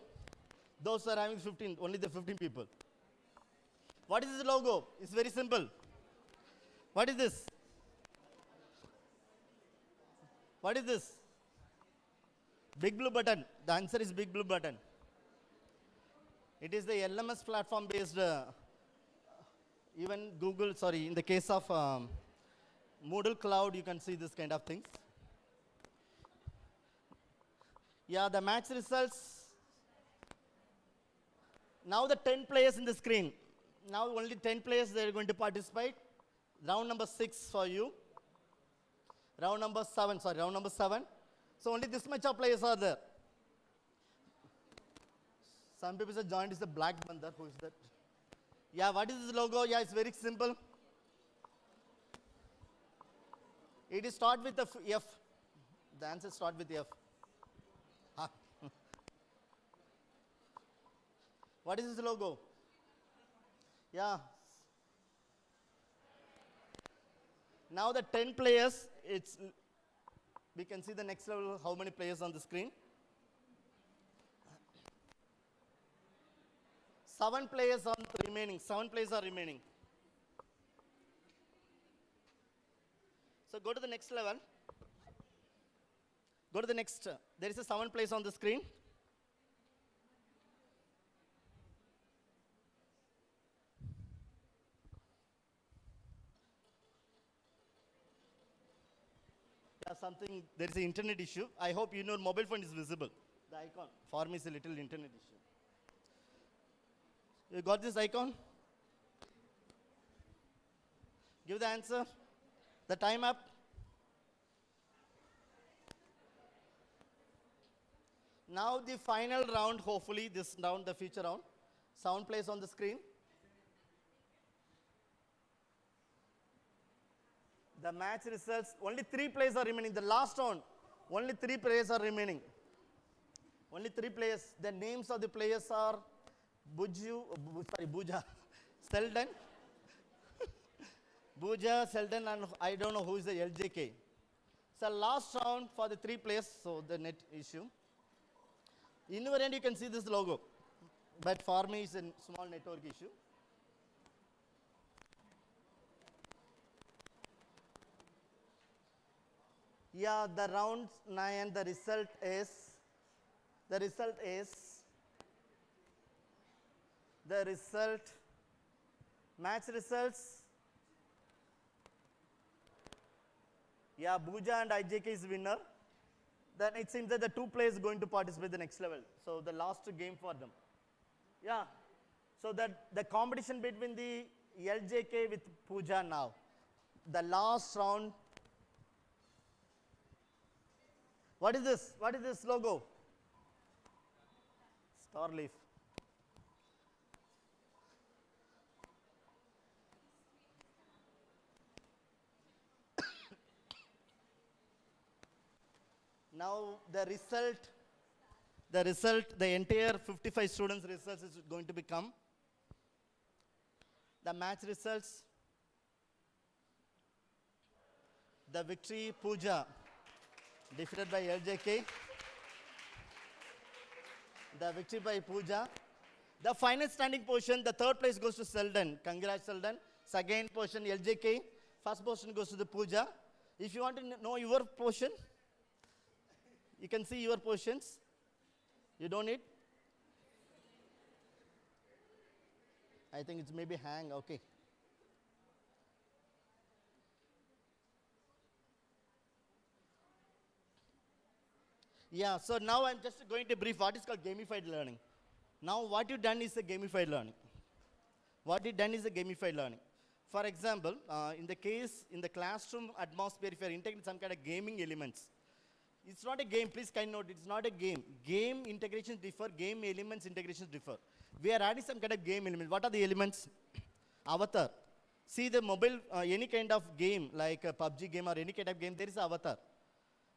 S1: Those are having 15, only the 15 people. What is this logo? It's very simple. What is this? What is this? Big blue button. The answer is big blue button. It is the LMS platform based, even Google, in the case of Moodle Cloud, you can see this kind of things. Yeah, the match results. Now the 10 players in the screen. Now only 10 players they are going to participate. Round number 6 for you. Round number 7. So only this much of players are there. Some people say joined is the black bandar. Who is that? Yeah, what is this logo? Yeah, it's very simple. It is start with the F. The answer start with F. Ah. What is this logo? Yeah. Now the 10 players, we can see the next level, how many players on the screen. 7 players are remaining. 7 players are remaining. So go to the next level. Go to the next. There is a 7 players on the screen. something, there is an internet issue. I hope you know mobile phone is visible. The icon for me is a little internet issue. You got this icon? Give the answer. The time up. Now the final round, hopefully this round, the future round. Sound plays on the screen. The match results, only 3 players are remaining. The last round, only 3 players are remaining. Only 3 players. The names of the players are Buja, Selden, Buja, Selden, and I don't know who is the LJK. So last round for the 3 players, so the net issue. In your end, you can see this logo. But for me, it's a small network issue. Yeah, the round 9, the result is, match results. Yeah, Buja and IJK is winner. Then it seems that the 2 players are going to participate the next level. So the last game for them. Yeah. So that the competition between the LJK with Pooja now. The last round. What is this? What is this logo? Star leaf. Now the result, the entire 55 students' results is going to become. The match results. The victory, Pooja, defeated by LJK. The victory by Pooja. The final standing position, the 3rd place goes to Selden. Congrats, Selden. Second position, LJK. First position goes to the Pooja. If you want to know your position, you can see your positions. You don't need? I think it's maybe hang, okay. Yeah, so now I'm just going to brief what is called gamified learning. Now what you've done is a gamified learning. What you've done is a gamified learning. For example, in the classroom atmosphere, if you're integrating some kind of gaming elements, it's not a game, please kind note, it's not a game. Game integrations differ, game elements integrations differ. We are adding some kind of game elements. What are the elements? Avatar. See the mobile, any kind of game, like a PUBG game or any kind of game, there is an avatar.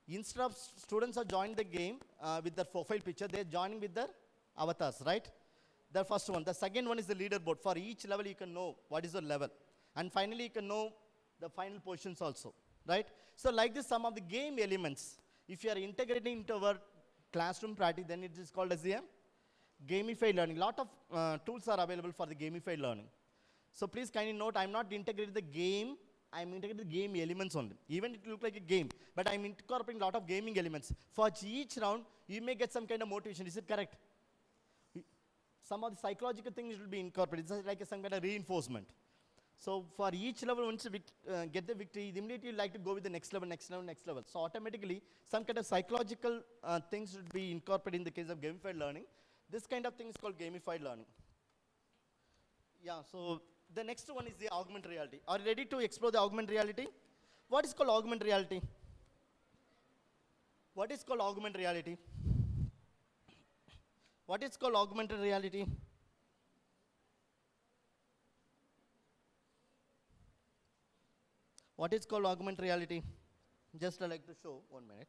S1: Instead of students are joining the game with their profile picture, they're joining with their avatars, right? The first one. The second one is the leaderboard. For each level, you can know what is the level. And finally, you can know the final positions also, right? So like this, some of the game elements, if you are integrating into our classroom practice, then it is called as a gamified learning. Lot of tools are available for the gamified learning. So please kindly note, I'm not integrating the game, I'm integrating the game elements only. Even it look like a game, but I'm incorporating a lot of gaming elements. For each round, you may get some kind of motivation. Is it correct? Some of the psychological things will be incorporated. It's like some kind of reinforcement. So for each level, once you get the victory, immediately you like to go with the next level, next level, next level. So automatically, some kind of psychological things should be incorporated in the case of gamified learning. This kind of thing is called gamified learning. Yeah, so the next one is the augmented reality. Are you ready to explore the augmented reality? What is called augmented reality? What is called augmented reality? What is called augmented reality? What is called augmented reality? Just I like to show, 1 minute.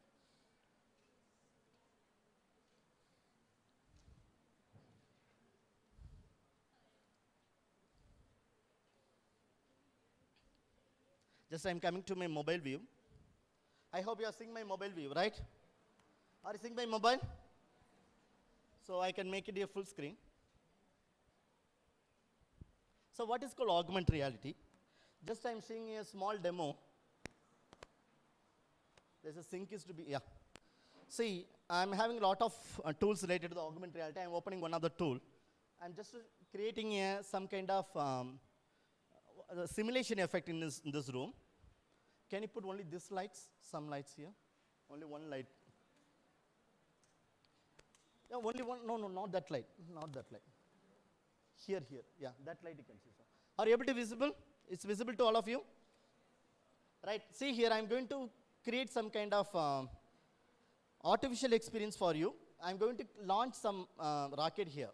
S1: Just I'm coming to my mobile view. I hope you are seeing my mobile view, right? Are you seeing my mobile? So I can make it a full screen. So what is called augmented reality? Just I'm showing a small demo. There's a sync is to be, yeah. See, I'm having a lot of tools related to the augmented reality. I'm opening one of the tool. I'm just creating some kind of simulation effect in this room. Can you put only these lights, some lights here? Only one light. Yeah, only one. No, no, not that light. Not that light. Here, here. Yeah, that light you can see. Sir. Are you able to visible? It's visible to all of you? Right. See here, I'm going to create some kind of artificial experience for you. I'm going to launch some rocket here.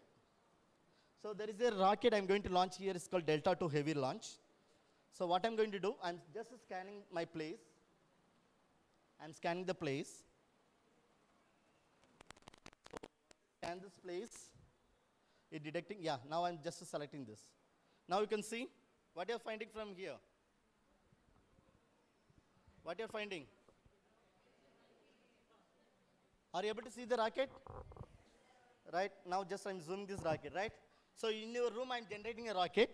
S1: So there is a rocket I'm going to launch here. It's called Delta 2 Heavy Launch. So what I'm going to do, I'm just scanning my place. I'm scanning the place. So scan this place. It's detecting. Yeah, now I'm just selecting this. Now you can see what you're finding from here. What you're finding? Are you able to see the rocket? Right, now just I'm zooming this rocket, right? So in your room, I'm generating a rocket.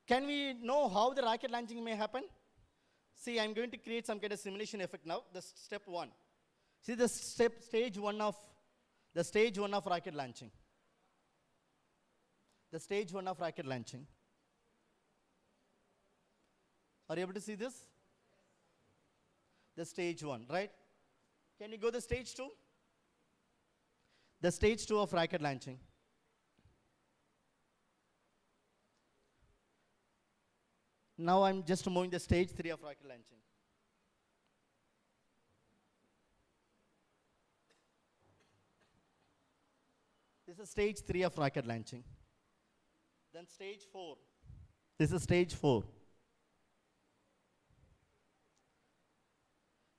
S1: Can we know how the rocket launching may happen? See, I'm going to create some kind of simulation effect now. The step one. See the stage one of rocket launching. The stage one of rocket launching. Are you able to see this? The stage one, right? Can you go to stage two? The stage two of rocket launching. Now I'm just moving the stage 3 of rocket launching. This is stage 3 of rocket launching. Then stage 4. This is stage 4.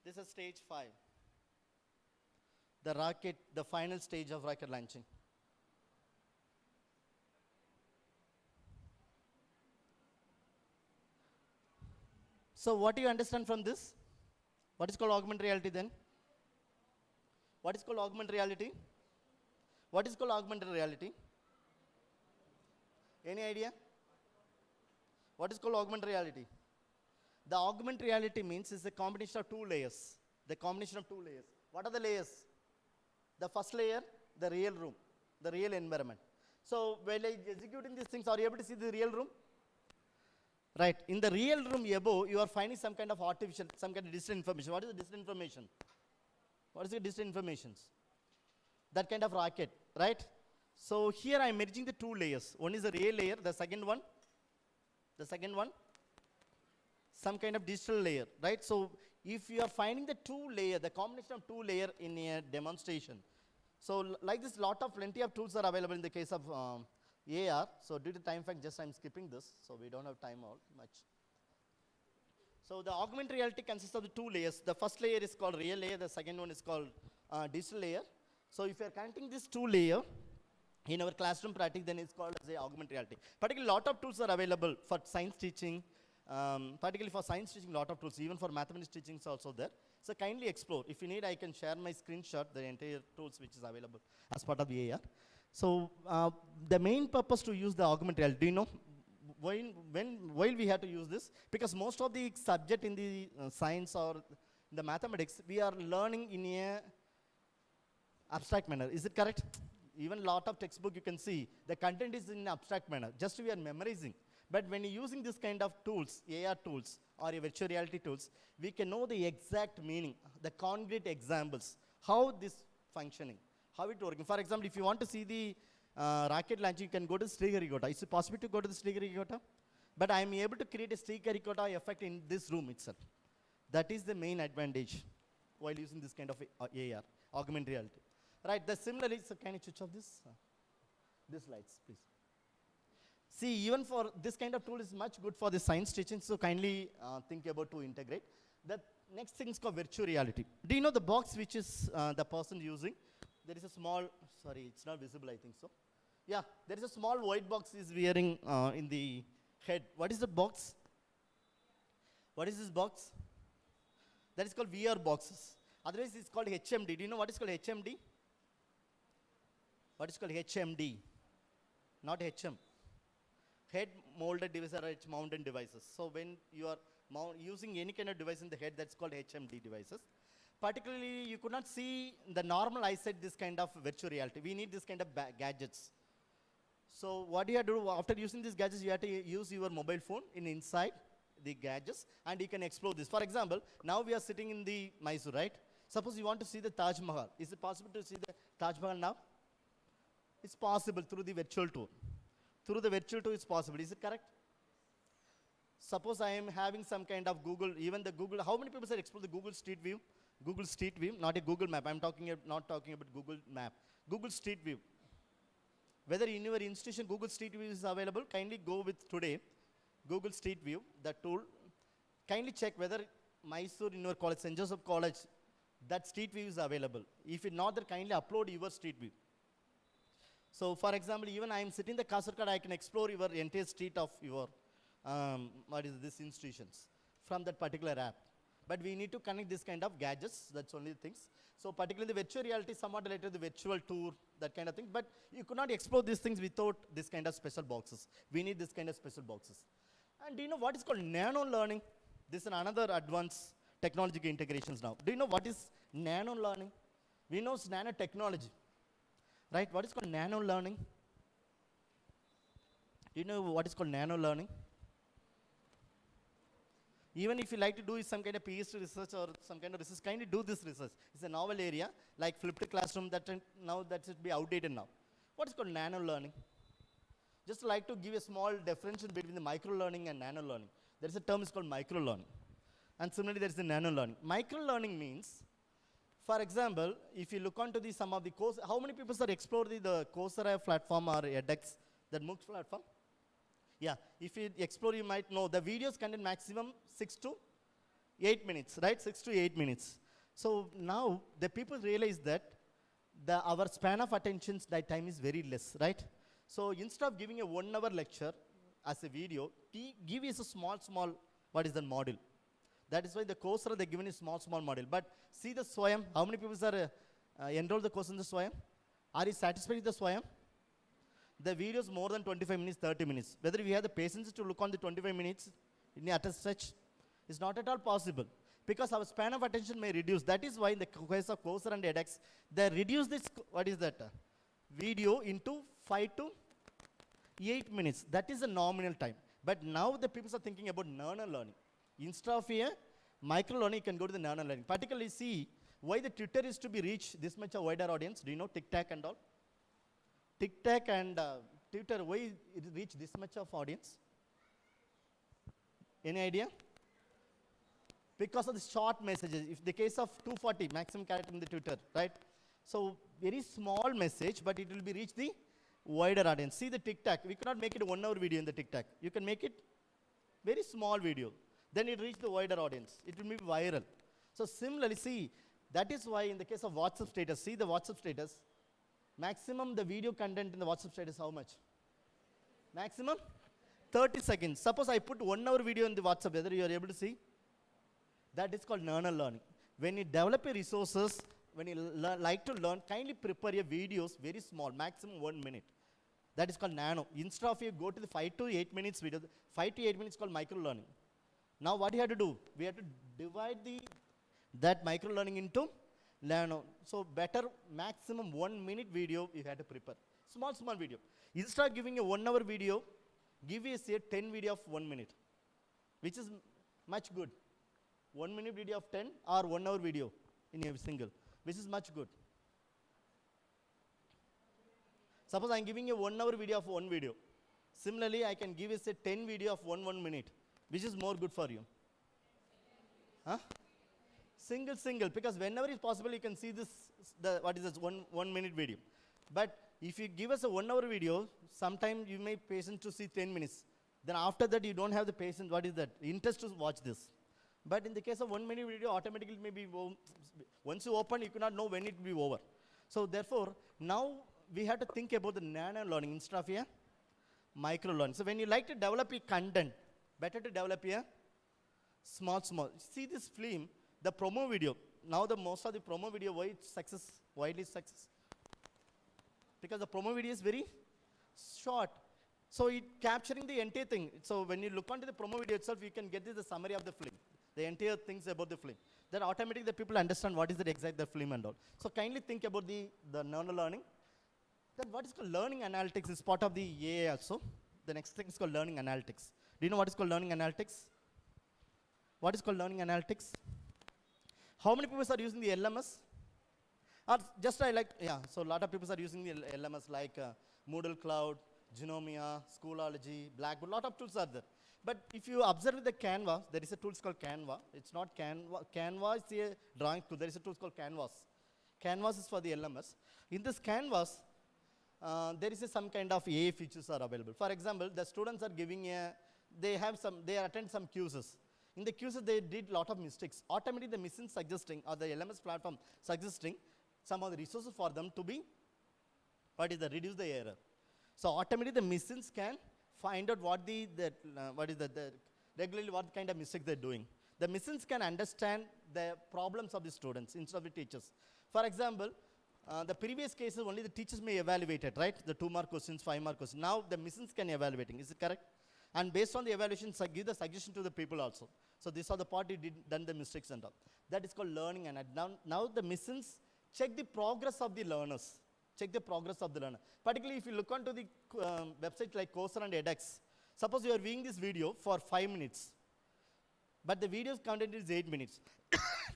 S1: This is stage 5. The rocket, the final stage of rocket launching. So what do you understand from this? What is called augmented reality then? What is called augmented reality? What is called augmented reality? Any idea? What is called augmented reality? The augmented reality means it's a combination of 2 layers. The combination of 2 layers. What are the layers? The first layer, the real room, the real environment. So while executing these things, are you able to see the real room? Right. In the real room above, you are finding some kind of artificial, some kind of distant information. What is the distant information? What is the distant information? That kind of rocket, right? So here I am merging the 2 layers. One is the real layer, the second one, some kind of digital layer, right? So if you are finding the 2 layer, the combination of 2 layer in a demonstration. So like this, plenty of tools are available in the case of AR. So due to time fact, just I'm skipping this, so we don't have time all much. So the augmented reality consists of the 2 layers. The first layer is called real layer. The second one is called digital layer. So if you are connecting this 2 layer in our classroom practice, then it's called as a augmented reality. Particularly, lot of tools are available for science teaching. Particularly for science teaching, lot of tools. Even for mathematics teaching is also there. So kindly explore. If you need, I can share my screenshot, the entire tools which is available as part of the AR. So the main purpose to use the augmented reality, do you know why we have to use this? Because most of the subject in the science or the mathematics, we are learning in a abstract manner. Is it correct? Even lot of textbook you can see, the content is in abstract manner. Just we are memorizing. But when you're using this kind of tools, AR tools or virtual reality tools, we can know the exact meaning, the concrete examples, how this functioning, how it working. For example, if you want to see the rocket launching, you can go to Sriharikota. Is it possible to go to the Sriharikota? But I am able to create a Sriharikota effect in this room itself. That is the main advantage while using this kind of AR, augmented reality. Right, similarly, so can you switch off this? These lights, please. See, even for this kind of tool is much good for the science teaching, so kindly think about to integrate. The next thing is called virtual reality. Do you know the box which is the person using? There is a small, sorry, it's not visible, I think so. Yeah, there is a small white box is wearing in the head. What is the box? What is this box? That is called VR boxes. Otherwise, it's called HMD. Do you know what is called HMD? What is called HMD? Not HM. Head molded devices or edge mounted devices. So when you are using any kind of device in the head, that's called HMD devices. Particularly, you could not see the normal eyesight this kind of virtual reality. We need this kind of gadgets. So what you have to do after using these gadgets, you have to use your mobile phone inside the gadgets, and you can explore this. For example, now we are sitting in the Mysore, right? Suppose you want to see the Taj Mahal. Is it possible to see the Taj Mahal now? It's possible through the virtual tour. Through the virtual tour, it's possible. Is it correct? Suppose I am having some kind of Google, even the Google, how many people have explored the Google Street View? Google Street View, not a Google map. I'm not talking about Google map. Google Street View. Whether in your institution Google Street View is available, kindly go with today. Google Street View, the tool. Kindly check whether Mysore in your college, St.Joseph College, that street view is available. If it's not there, kindly upload your street view. So for example, even I am sitting in the Kasaragod, I can explore your entire street of your, this institutions from that particular app. But we need to connect this kind of gadgets, that's only the things. So particularly the virtual reality, somewhat related to the virtual tour, that kind of thing. But you could not explore these things without this kind of special boxes. We need this kind of special boxes. And do you know what is called nano learning? This is another advanced technological integrations now. Do you know what is nano learning? We know it's nanotechnology, right? What is called nano learning? Do you know what is called nano learning? Even if you like to do some kind of PhD research or some kind of research, kindly do this research. It's a novel area, like flipped classroom, now that should be outdated now. What is called nano learning? Just like to give a small differentiation between the micro learning and nano learning. There is a term is called micro learning. And similarly, there is the nano learning. Micro learning means, for example, if you look onto some of the course, how many people are exploring the Coursera platform or edX, that MOOCs platform? Yeah, if you explore, you might know the videos contain maximum 6 to 8 minutes, right? 6 to 8 minutes. So now the people realize that our span of attention time is very less, right? So instead of giving a 1 hour lecture as a video, give us a small, what is the module? That is why the Coursera, they're given a small module. But see the SWAYAM, how many people are enrolled the course in the SWAYAM? Are you satisfied with the SWAYAM? The video is more than 25 minutes, 30 minutes. Whether we have the patience to look on the 25 minutes in a stretch, is not at all possible. Because our span of attention may reduce. That is why in the case of Coursera and edX, they reduce this, what is that? Video into 5 to 8 minutes. That is a nominal time. But now the people are thinking about nano learning. Instead of here, micro learning, you can go to the nano learning. Particularly see why the Twitter is to be reached this much a wider audience. Do you know TikTok and all? TikTok and Twitter, why it reach this much of audience? Any idea? Because of the short messages. If the case of 240 maximum character in the Twitter, right? So very small message, but it will be reach the wider audience. See the TikTok. We cannot make it a 1 hour video in the TikTok. You can make it very small video. Then it reach the wider audience. It will be viral. So similarly, see, that is why in the case of WhatsApp status, see the WhatsApp status, maximum the video content in the WhatsApp status, how much? Maximum 30 seconds. Suppose I put 1 hour video in the WhatsApp, whether you are able to see? That is called nano learning. When you develop your resources, when you like to learn, kindly prepare your videos very small, maximum 1 minute. That is called nano. Instead of you go to the 5 to 8 minutes video, 5 to 8 minutes called micro learning. Now what do you have to do? We have to divide that micro learning into nano. So better maximum 1 minute video you have to prepare. Small video. Instead of giving a 1 hour video, give us a 10 video of 1 minute, which is much good. 1 minute video of 10 or 1 hour video in a single, which is much good. Suppose I am giving a 1 hour video of 1 video. Similarly, I can give us a 10 video of 1 minute, which is more good for you. Huh? Single, because whenever is possible, you can see this, what is this, 1 minute video. But if you give us a 1 hour video, sometimes you may patient to see 10 minutes. Then after that, you don't have the patience, what is that, interest to watch this. But in the case of 1 minute video, automatically maybe, once you open, you cannot know when it will be over. So therefore, now we have to think about the nano learning instead of here, micro learning. So when you like to develop a content, better to develop here, small. See this film, the promo video. Now the most of the promo video, why it's widely success? Because the promo video is very short. So it capturing the entire thing. So when you look onto the promo video itself, you can get the summary of the film, the entire things about the film. Then automatically the people understand what is the exact the film and all. So kindly think about the nano learning. Then what is called learning analytics is part of the AI also. The next thing is called learning analytics. Do you know what is called learning analytics? What is called learning analytics? How many people are using the LMS? Or just I like, yeah, so a lot of people are using the LMS like Moodle Cloud, Genomia, Schoology, Blackboard, lot of tools are there. But if you observe the Canva, there is a tool called Canva. It's not Canva. Canva is a drawing tool. There is a tool called Canvas. Canvas is for the LMS. In this Canvas, there is some kind of AI features are available. For example, the students are giving they attend some quizzes. In the quizzes, they did lot of mistakes. Automatically, the machine suggesting, or the LMS platform suggesting some of the resources for them to be, reduce the error. So automatically, the machines can find out regularly what kind of mistake they're doing. The machines can understand the problems of the students instead of the teachers. For example, the previous cases only the teachers may evaluate it, right? The 2-mark questions, 5-mark questions. Now the machines can evaluating. Is it correct? And based on the evaluation, give the suggestion to the people also. So these are the part you done the mistakes and all. That is called learning. And now the machines check the progress of the learners. Check the progress of the learner. Particularly if you look onto the website like Coursera and edX, suppose you are viewing this video for 5 minutes, but the video's content is 8 minutes.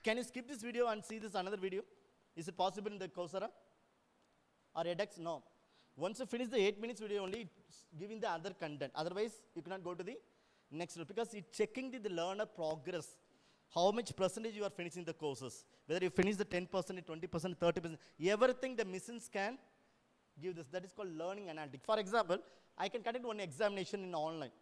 S1: Can you skip this video and see this another video? Is it possible in the Coursera or edX? No. Once you finish the 8 minutes video only, it's giving the other content. Otherwise, you cannot go to the next level because it's checking the learner progress. How much percentage you are finishing the courses. Whether you finish the 10%, 20%, 30%, everything the machines can give this. That is called learning analytics. For example, I can conduct one examination in online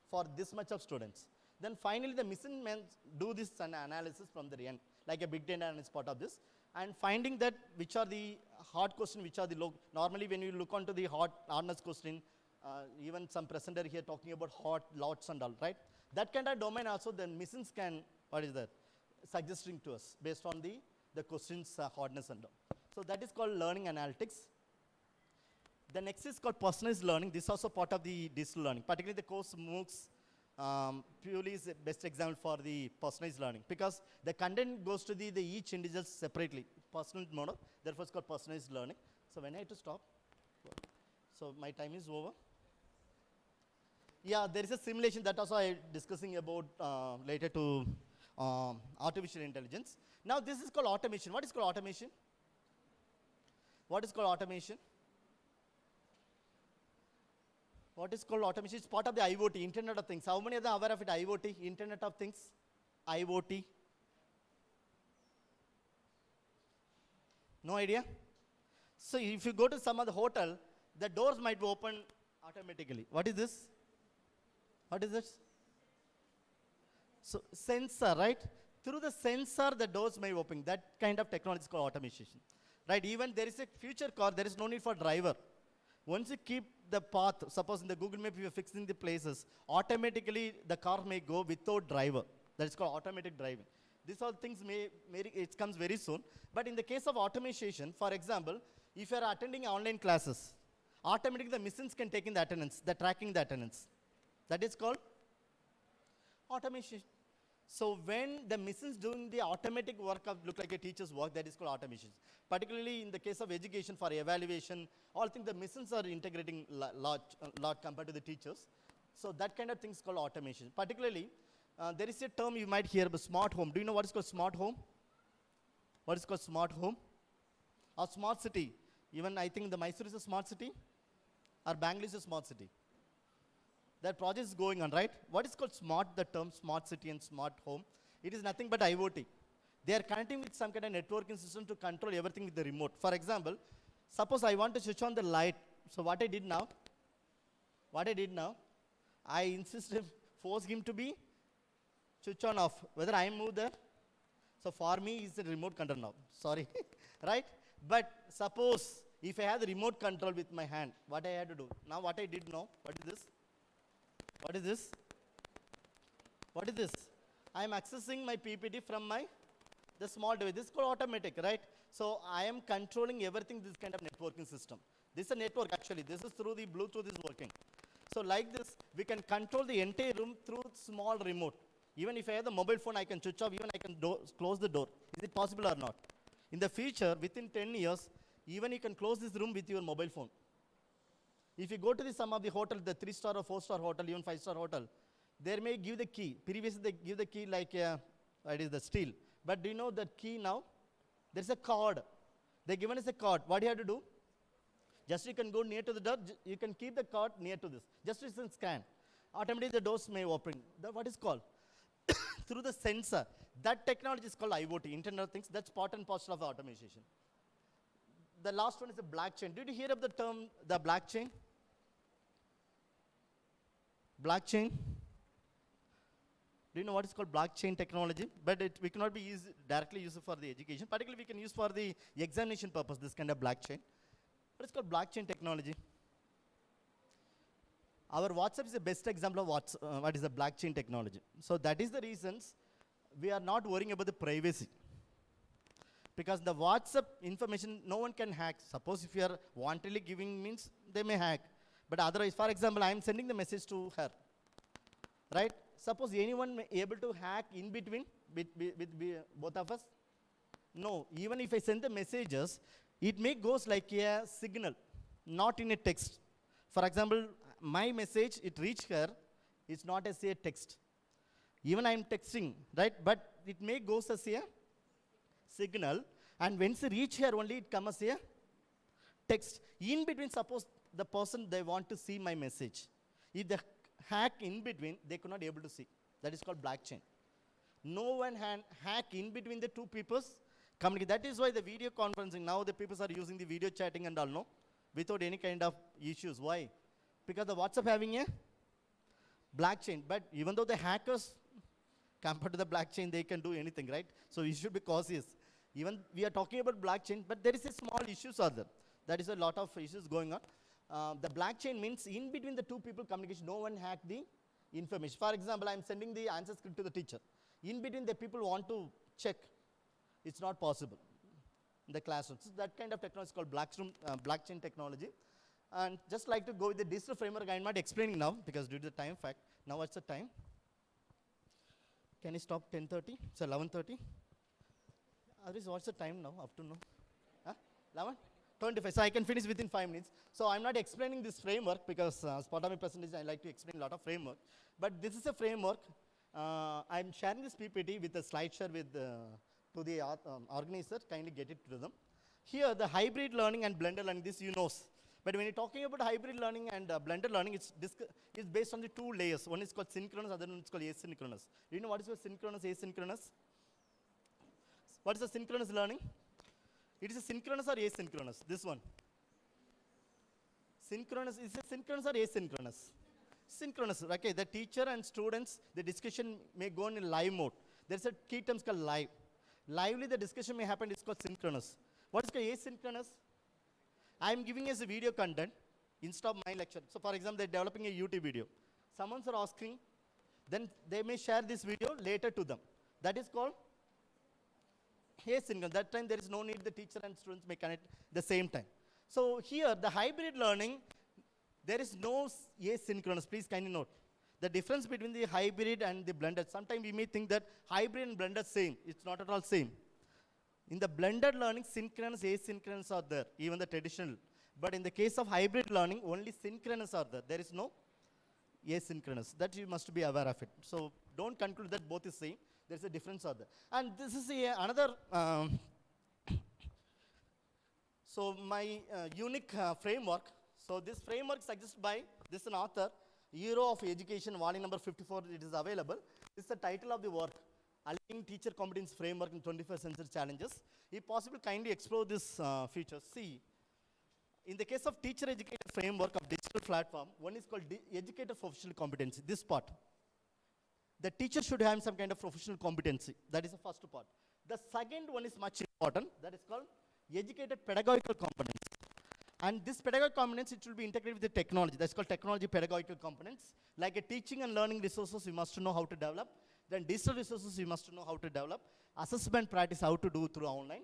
S1: for this much of students. Then finally, the machine men do this analysis from the end, like a big data analysis part of this, and finding that which are the hard question, which are the low. Normally, when you look onto the hardness question, even some presenter here talking about hot lots and all, right? That kind of domain also, the machines can, suggesting to us based on the questions hardness and all. So that is called learning analytics. The next is called personalized learning. This is also part of the digital learning. Particularly the course MOOCs purely is the best example for the personalized learning because the content goes to the each individual separately, personal mode. Therefore, it's called personalized learning. So when I have to stop, so my time is over. Yeah, there is a simulation that also I am discussing about later to artificial intelligence. Now this is called automation. What is called automation? What is called automation? What is called automation? It's part of the IoT, Internet of Things. How many of them are aware of it? IoT, Internet of Things, IoT. No idea? So if you go to some other hotel, the doors might be open automatically. What is this? What is this? So sensor, right? Through the sensor, the doors may open. That kind of technology is called automation. Right? Even there is a future car, there is no need for driver. Once you keep the path, suppose in the Google Map, you are fixing the places, automatically the car may go without driver. That is called automatic driving. These all things it comes very soon. But in the case of automation, for example, if you are attending online classes, automatically the machines can take in the attendance, the tracking the attendance. That is called automation. So when the machines doing the automatic work of look like a teacher's work, that is called automation. Particularly in the case of education for evaluation, all things the machines are integrating lot compared to the teachers. So that kind of thing is called automation. Particularly, there is a term you might hear about smart home. Do you know what is called smart home? What is called smart home? Or smart city. Even I think the Mysore is a smart city. Or Bangalore is a smart city. That project is going on, right? What is called smart, the term smart city and smart home? It is nothing but IoT. They are connecting with some kind of networking system to control everything with the remote. For example, suppose I want to switch on the light. So what I did now, I insisted, force him to be switch on off. Whether I move there. So for me, it's a remote control now. Sorry, right? But suppose if I have the remote control with my hand, what I had to do? Now what I did now, what is this? What is this? What is this? I am accessing my PPT from the small device. This is called automatic, right? So I am controlling everything, this kind of networking system. This is a network actually. This is through the Bluetooth is working. So like this, we can control the entire room through small remote. Even if I have the mobile phone, I can switch off, even I can close the door. Is it possible or not? In the future, within 10 years, even you can close this room with your mobile phone. If you go to some of the hotel, the 3-star or 4-star hotel, even 5-star hotel, they may give the key. Previously, they give the key like it is the steel. But do you know the key now? There's a card. They're given us a card. What do you have to do? Just you can go near to the door. You can keep the card near to this. Just you can scan. Automatically the doors may open. What is called? Through the sensor. That technology is called IoT, Internet of Things. That's part and parcel of automation. The last one is the blockchain. Did you hear of the term, the blockchain? Blockchain. Do you know what is called blockchain technology? But we cannot be directly used for the education. Particularly, we can use for the examination purpose, this kind of blockchain. But it's called blockchain technology. Our WhatsApp is the best example of what is the blockchain technology. So that is the reasons we are not worrying about the privacy. Because the WhatsApp information, no one can hack. Suppose if you are wantonly giving means, they may hack. But otherwise, for example, I am sending the message to her. Right? Suppose anyone may able to hack in between with both of us? No. Even if I send the messages, it may goes like a signal, not in a text. For example, my message, it reach her, it's not as a text. Even I am texting, right? But it may goes as a signal, and once it reach here only, it comes as a text. In between, suppose the person, they want to see my message. If the hack in between, they could not able to see. That is called blockchain. No one can hack in between the two people's communicate. That is why the video conferencing, now the people are using the video chatting and all, no? Without any kind of issues. Why? Because the WhatsApp having a blockchain. But even though the hackers, compared to the blockchain, they can do anything, right? So you should be cautious. Even we are talking about blockchain, but there is a small issues are there. That is a lot of issues going on. The blockchain means in between the two people communication, no one hack the information. For example, I am sending the answer script to the teacher. In between the people want to check. It's not possible in the classroom. So that kind of technology is called blockchain technology. And just like to go with the digital framework, I'm not explaining now because due to the time fact. Now what's the time? Can you stop 10:30? It's 11:30. Otherwise, what's the time now? Up to now? 11? 25. So I can finish within 5 minutes. So I'm not explaining this framework because as part of my presentation, I like to explain a lot of framework. But this is a framework. I'm sharing this PPT with a slide share with to the organizer. Kindly get it to them. Here, the hybrid learning and blended learning, this you know. But when you're talking about hybrid learning and blended learning, it's based on the two layers. One is called synchronous, other one is called asynchronous. Do you know what is called synchronous, asynchronous? What is the synchronous learning? It is a synchronous or asynchronous? This one. Synchronous, is it synchronous or asynchronous? Synchronous, okay. The teacher and students, the discussion may go on in live mode. There's a key term called live. Lively, the discussion may happen, it's called synchronous. What is called asynchronous? I'm giving as a video content instead of my lecture. So for example, they're developing a YouTube video. Someone's are asking, then they may share this video later to them. That is called asynchronous. That time there is no need, the teacher and students may connect the same time. So here, the hybrid learning, there is no asynchronous. Please kindly note. The difference between the hybrid and the blended, sometimes we may think that hybrid and blended same. It's not at all same. In the blended learning, synchronous, asynchronous are there, even the traditional. But in the case of hybrid learning, only synchronous are there. There is no asynchronous. That you must be aware of it. So don't conclude that both is same. There's a difference out there. And this is another, so my unique framework. So this framework suggested by this an author, Hero of Education, volume number 54, it is available. This is the title of the work. Aligning Teacher Competence Framework in 21st Century Challenges. If possible, kindly explore this feature. See, in the case of teacher educator framework of digital platform, one is called educator professional competency, this part. The teacher should have some kind of professional competency. That is the first part. The second one is much important. That is called educator pedagogical competence. And this pedagogical competence, it will be integrated with the technology. That's called technology pedagogical competence. Like a teaching and learning resources, you must know how to develop. Then digital resources, you must know how to develop. Assessment practice, how to do through online.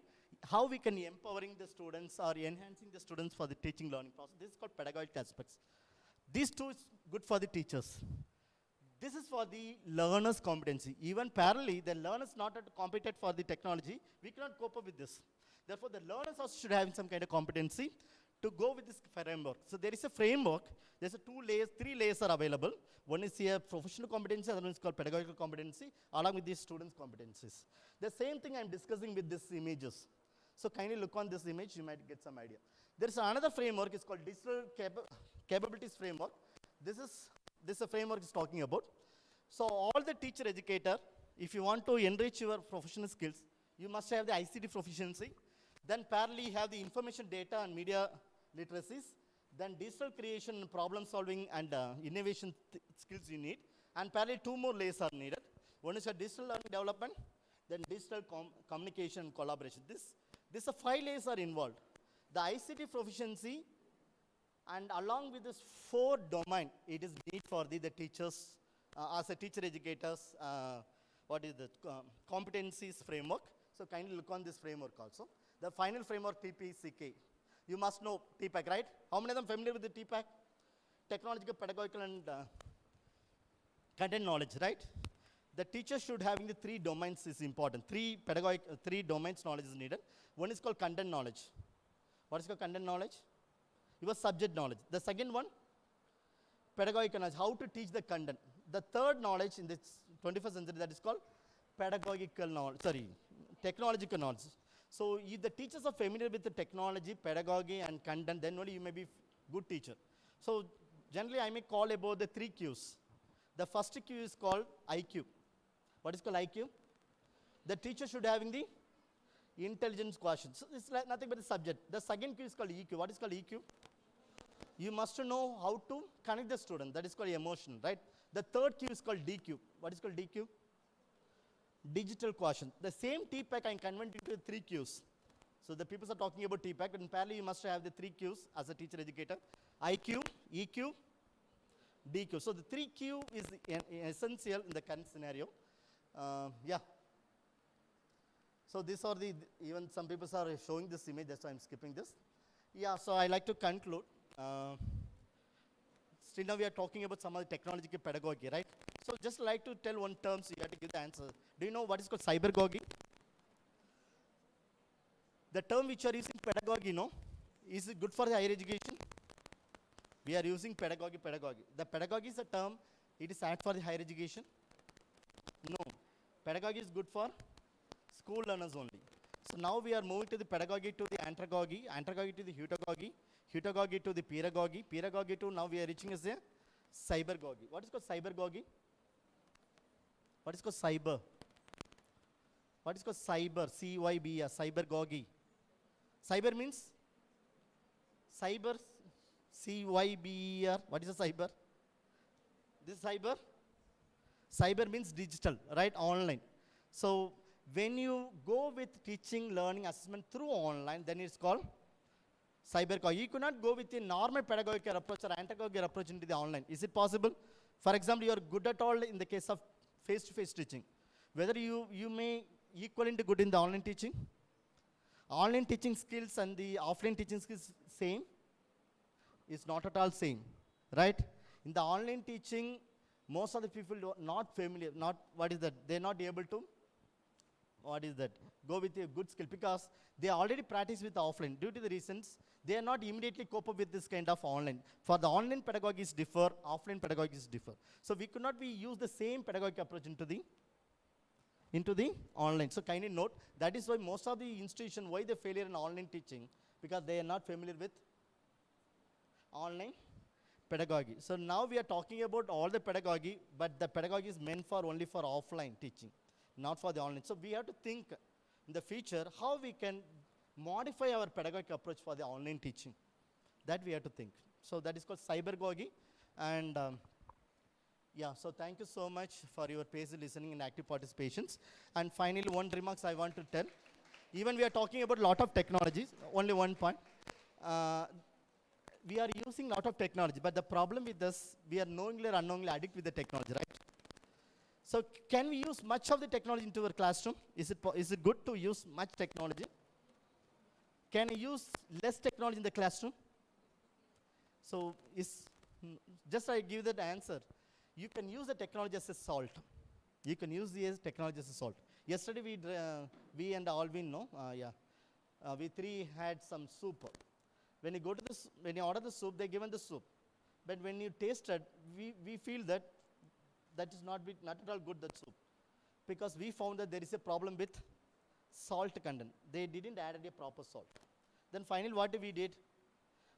S1: How we can empowering the students or enhancing the students for the teaching learning process. This is called pedagogical aspects. These two is good for the teachers. This is for the learner's competency. Even parallelly, the learners not competent for the technology, we cannot cope up with this. Therefore, the learners also should have some kind of competency. to go with this framework. So there is a framework. There's a 2 layers, 3 layers are available. One is here professional competency, other one is called pedagogical competency, along with these students' competencies. The same thing I'm discussing with these images. So kindly look on this image, you might get some idea. There is another framework, it's called digital capabilities framework. This is a framework is talking about. So all the teacher educator, if you want to enrich your professional skills, you must have the ICT proficiency. Then parallelly you have the information data and media literacies. Then digital creation and problem solving and innovation skills you need. And parallelly 2 more layers are needed. One is a digital learning development, then digital communication and collaboration. This 5 layers are involved. The ICT proficiency and along with this 4 domain, it is need for the teachers, as a teacher educators, what is the competencies framework. So kindly look on this framework also. The final framework TPCK. You must know TPAC, right? How many of them familiar with the TPAC? Technological, pedagogical, and content knowledge, right? The teacher should having the 3 domains is important. 3 domains knowledge is needed. One is called content knowledge. What is called content knowledge? Your subject knowledge. The second one, pedagogical knowledge, how to teach the content. The third knowledge in this 21st century, that is called pedagogical knowledge, technological knowledge. So if the teachers are familiar with the technology, pedagogy, and content, then only you may be good teacher. So generally I may call about the 3 Qs. The first Q is called IQ. What is called IQ? The teacher should having the intelligence quotient. So it's like nothing but the subject. The second Q is called EQ. What is called EQ? You must know how to connect the student. That is called emotional, right? The third Q is called DQ. What is called DQ? Digital quotient. The same TPAC I convert into 3 Qs. So the people are talking about TPAC, but in parallel you must have the 3 Qs as a teacher educator. IQ, EQ, DQ. So the 3 Q is essential in the current scenario. Yeah. So these are the, even some people are showing this image, that's why I'm skipping this. Yeah, so I like to conclude. Still now we are talking about some of the technological pedagogy, right? So just like to tell one term, so you have to give the answer. Do you know what is called cybergogy? The term which you are using pedagogy, no? Is it good for the higher education? We are using pedagogy. The pedagogy is a term, it is apt for the higher education? No. Pedagogy is good for school learners only. So now we are moving to the pedagogy to the andragogy to the heutagogy to the pedagogy to now we are reaching as a cybergogy. What is called cybergogy? What is called cyber? What is called cyber? C-Y-B-R, cybergogy. Cyber means? Cyber, C-Y-B-R. What is a cyber? This cyber? Cyber means digital, right? Online. So when you go with teaching, learning, assessment through online, then it's called cybergogy. You cannot go with a normal pedagogical approach or andragogical approach into the online. Is it possible? For example, you are good at all in the case of face-to-face teaching. Whether you may equivalent good in the online teaching? Online teaching skills and the offline teaching skills same? Is not at all same, right? In the online teaching, most of the people are not familiar, what is that? They're not able to, go with a good skill because they already practice with the offline. Due to the reasons, they are not immediately cope up with this kind of online. For the online pedagogies differ, offline pedagogies differ. So we could not use the same pedagogic approach into the online. So kindly note, that is why most of the institutions, why they failure in online teaching, because they are not familiar with online pedagogy. So now we are talking about all the pedagogy, but the pedagogy is meant for only for offline teaching, not for the online. So we have to think in the future how we can modify our pedagogic approach for the online teaching. That we have to think. So that is called cybergogy. And yeah, so thank you so much for your patient listening and active participations. And finally, one remarks I want to tell. Even we are talking about a lot of technologies, only one point. We are using a lot of technology, but the problem with this, we are knowingly or unknowingly addicted with the technology, right? So can we use much of the technology into our classroom? Is it good to use much technology? Can you use less technology in the classroom? So just I give that answer. You can use the technology as a salt. You can use the technology as a salt. Yesterday we and Alvin, we three had some soup. When you go to this, when you order the soup, they're given the soup. But when you taste it, we feel that that is not at all good, that soup. Because we found that there is a problem with salt content. They didn't add a proper salt. Then finally what we did,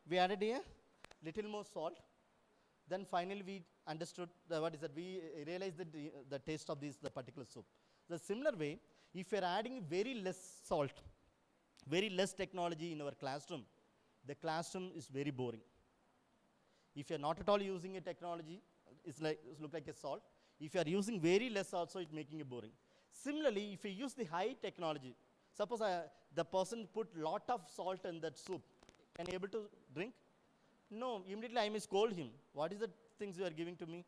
S1: we added a little more salt. Then finally we understood we realized the taste of the particular soup. The similar way, if you're adding very less salt, very less technology in our classroom, the classroom is very boring. If you're not at all using a technology, it's look like a salt. If you are using very less also, it's making it boring. Similarly, if you use the high technology, suppose the person put lot of salt in that soup, can he able to drink? No, immediately I may scold him. What is the things you are giving to me,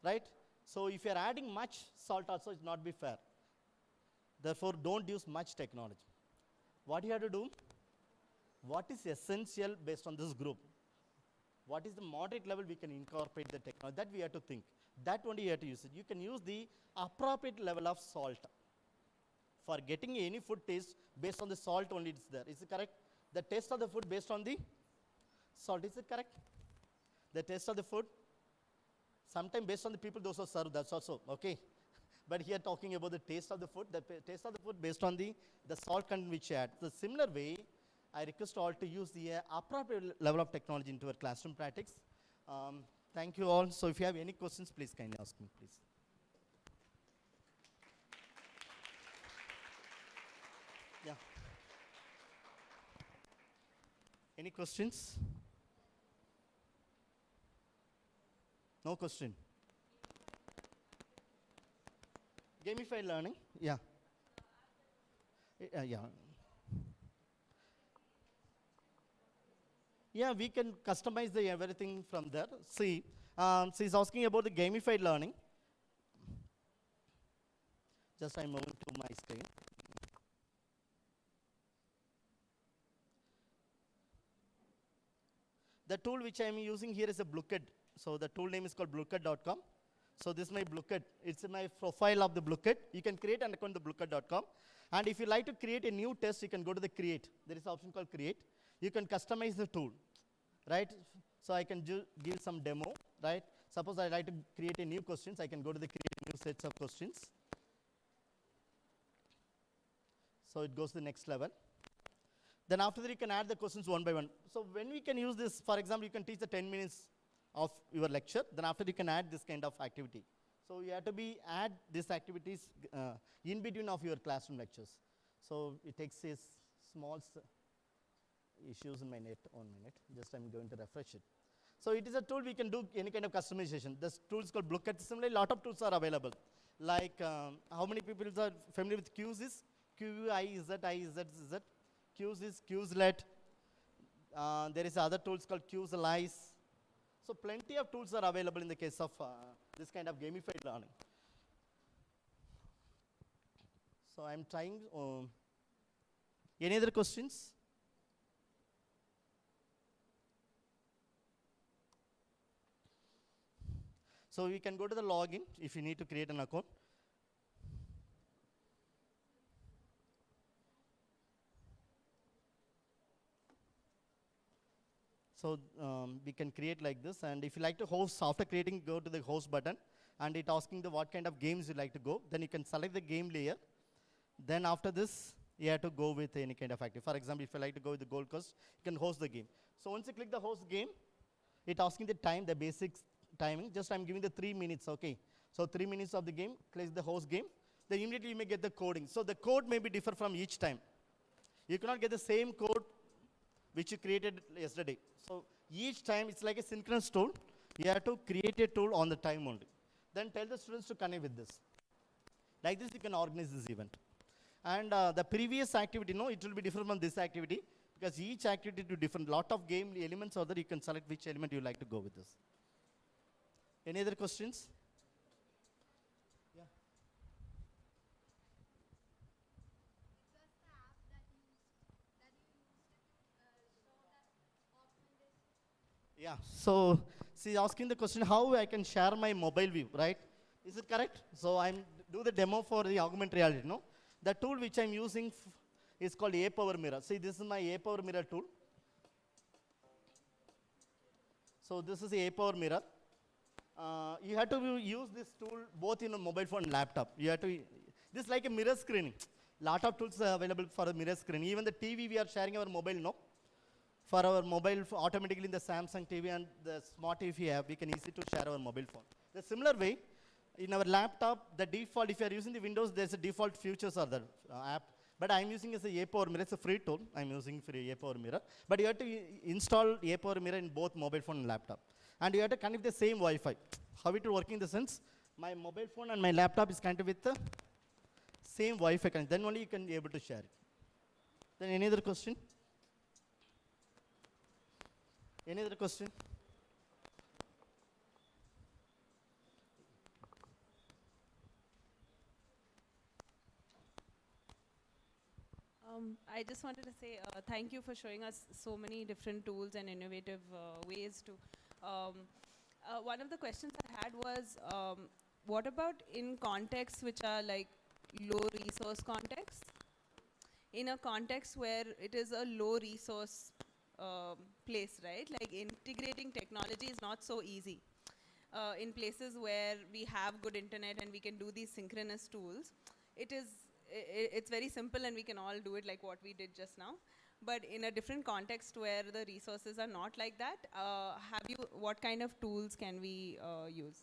S1: right? So if you are adding much salt also, it not be fair. Therefore, don't use much technology. What you have to do? What is essential based on this group? What is the moderate level we can incorporate the technology? That we have to think. That only you have to use it. You can use the appropriate level of salt. For getting any food taste, based on the salt only it's there. Is it correct? The taste of the food based on the salt, is it correct? The taste of the food, sometimes based on the people those who serve, that's also, okay. But here talking about the taste of the food, the taste of the food based on the salt content which you add. The similar way, I request all to use the appropriate level of technology into our classroom practice. Thank you all. So if you have any questions, please kindly ask me, please. Yeah. Any questions? No question. Gamified learning, yeah. Yeah. Yeah, we can customize everything from there. See, she's asking about the gamified learning. Just I'm moving to my screen. The tool which I'm using here is a Bluekit. So the tool name is called bluekit.com. So this is my Bluekit. It's my profile of the Bluekit. You can create an account on bluekit.com. And if you like to create a new test, you can go to the create. There is an option called create. You can customize the tool, right? So I can give some demo, right? Suppose I like to create a new questions. I can go to the create new sets of questions. So it goes to the next level. Then after that, you can add the questions one by one. So when we can use this, for example, you can teach the 10 minutes of your lecture. Then after you can add this kind of activity. So you have to add these activities in between of your classroom lectures. So it takes a small issues in my net, 1 minute. Just I'm going to refresh it. So it is a tool we can do any kind of customization. This tool is called Bluekit. Similarly, a lot of tools are available. Like how many people are familiar with Quizzes? Q-I-Z-I-Z-Z. Quizzes, Quizlet. There is other tools called Quizalize. So plenty of tools are available in the case of this kind of gamified learning. So I'm trying. Any other questions? So we can go to the login if you need to create an account. So we can create like this, and if you like to host, after creating, go to the host button, and it asking the what kind of games you like to go. Then you can select the game layer. Then after this, you have to go with any kind of activity. For example, if you like to go with the Gold Coast, you can host the game. So once you click the host game, it asking the time, the basic timing. Just I'm giving the 3 minutes, okay. So 3 minutes of the game, click the host game. Then immediately you may get the coding. So the code may be different from each time. You cannot get the same code which you created yesterday. So each time it's like a synchronous tool. You have to create a tool on the time only. Then tell the students to connect with this. Like this, you can organize this event. And the previous activity, no, it will be different from this activity because each activity to different. Lot of game elements are there. You can select which element you like to go with this. Any other questions? Yeah. Yeah, so she's asking the question how I can share my mobile view, right? Is it correct? So I'm do the demo for the augmented reality, no? The tool which I'm using is called A Power Mirror. See, this is my A Power Mirror tool. So this is a power mirror. You have to use this tool both in a mobile phone and laptop. You have to, this is like a mirror screening. Lot of tools are available for a mirror screen. Even the TV, we are sharing our mobile, no? For our mobile, automatically in the Samsung TV and the smart TV we have, we can easily to share our mobile phone. The similar way, in our laptop, the default, if you are using the Windows, there's a default features or the app. But I'm using as a power mirror. It's a free tool. I'm using free power mirror. But you have to install power mirror in both mobile phone and laptop. And you have to connect the same Wi-Fi. How it will work in the sense, my mobile phone and my laptop is connected with the same Wi-Fi connection. Then only you can be able to share it. Then any other question? Any other question?
S2: I just wanted to say thank you for showing us so many different tools and innovative ways to. One of the questions I had was, what about in contexts which are like low resource contexts? In a context where it is a low resource place, right? Like integrating technology is not so easy. In places where we have good internet and we can do these synchronous tools, it's very simple and we can all do it like what we did just now. But in a different context where the resources are not like that, what kind of tools can we use?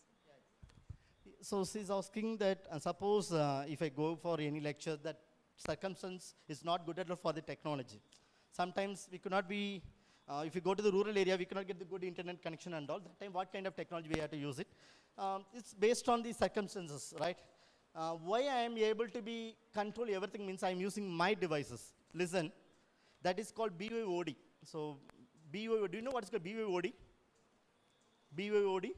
S1: So she's asking that, suppose if I go for any lecture, that circumstance is not good enough for the technology. Sometimes we could not be, if you go to the rural area, we cannot get the good internet connection and all. That time, what kind of technology we have to use it? It's based on the circumstances, right? Why I am able to be control everything means I'm using my devices. Listen, that is called BYOD. So BYOD, do you know what is called BYOD? BYOD?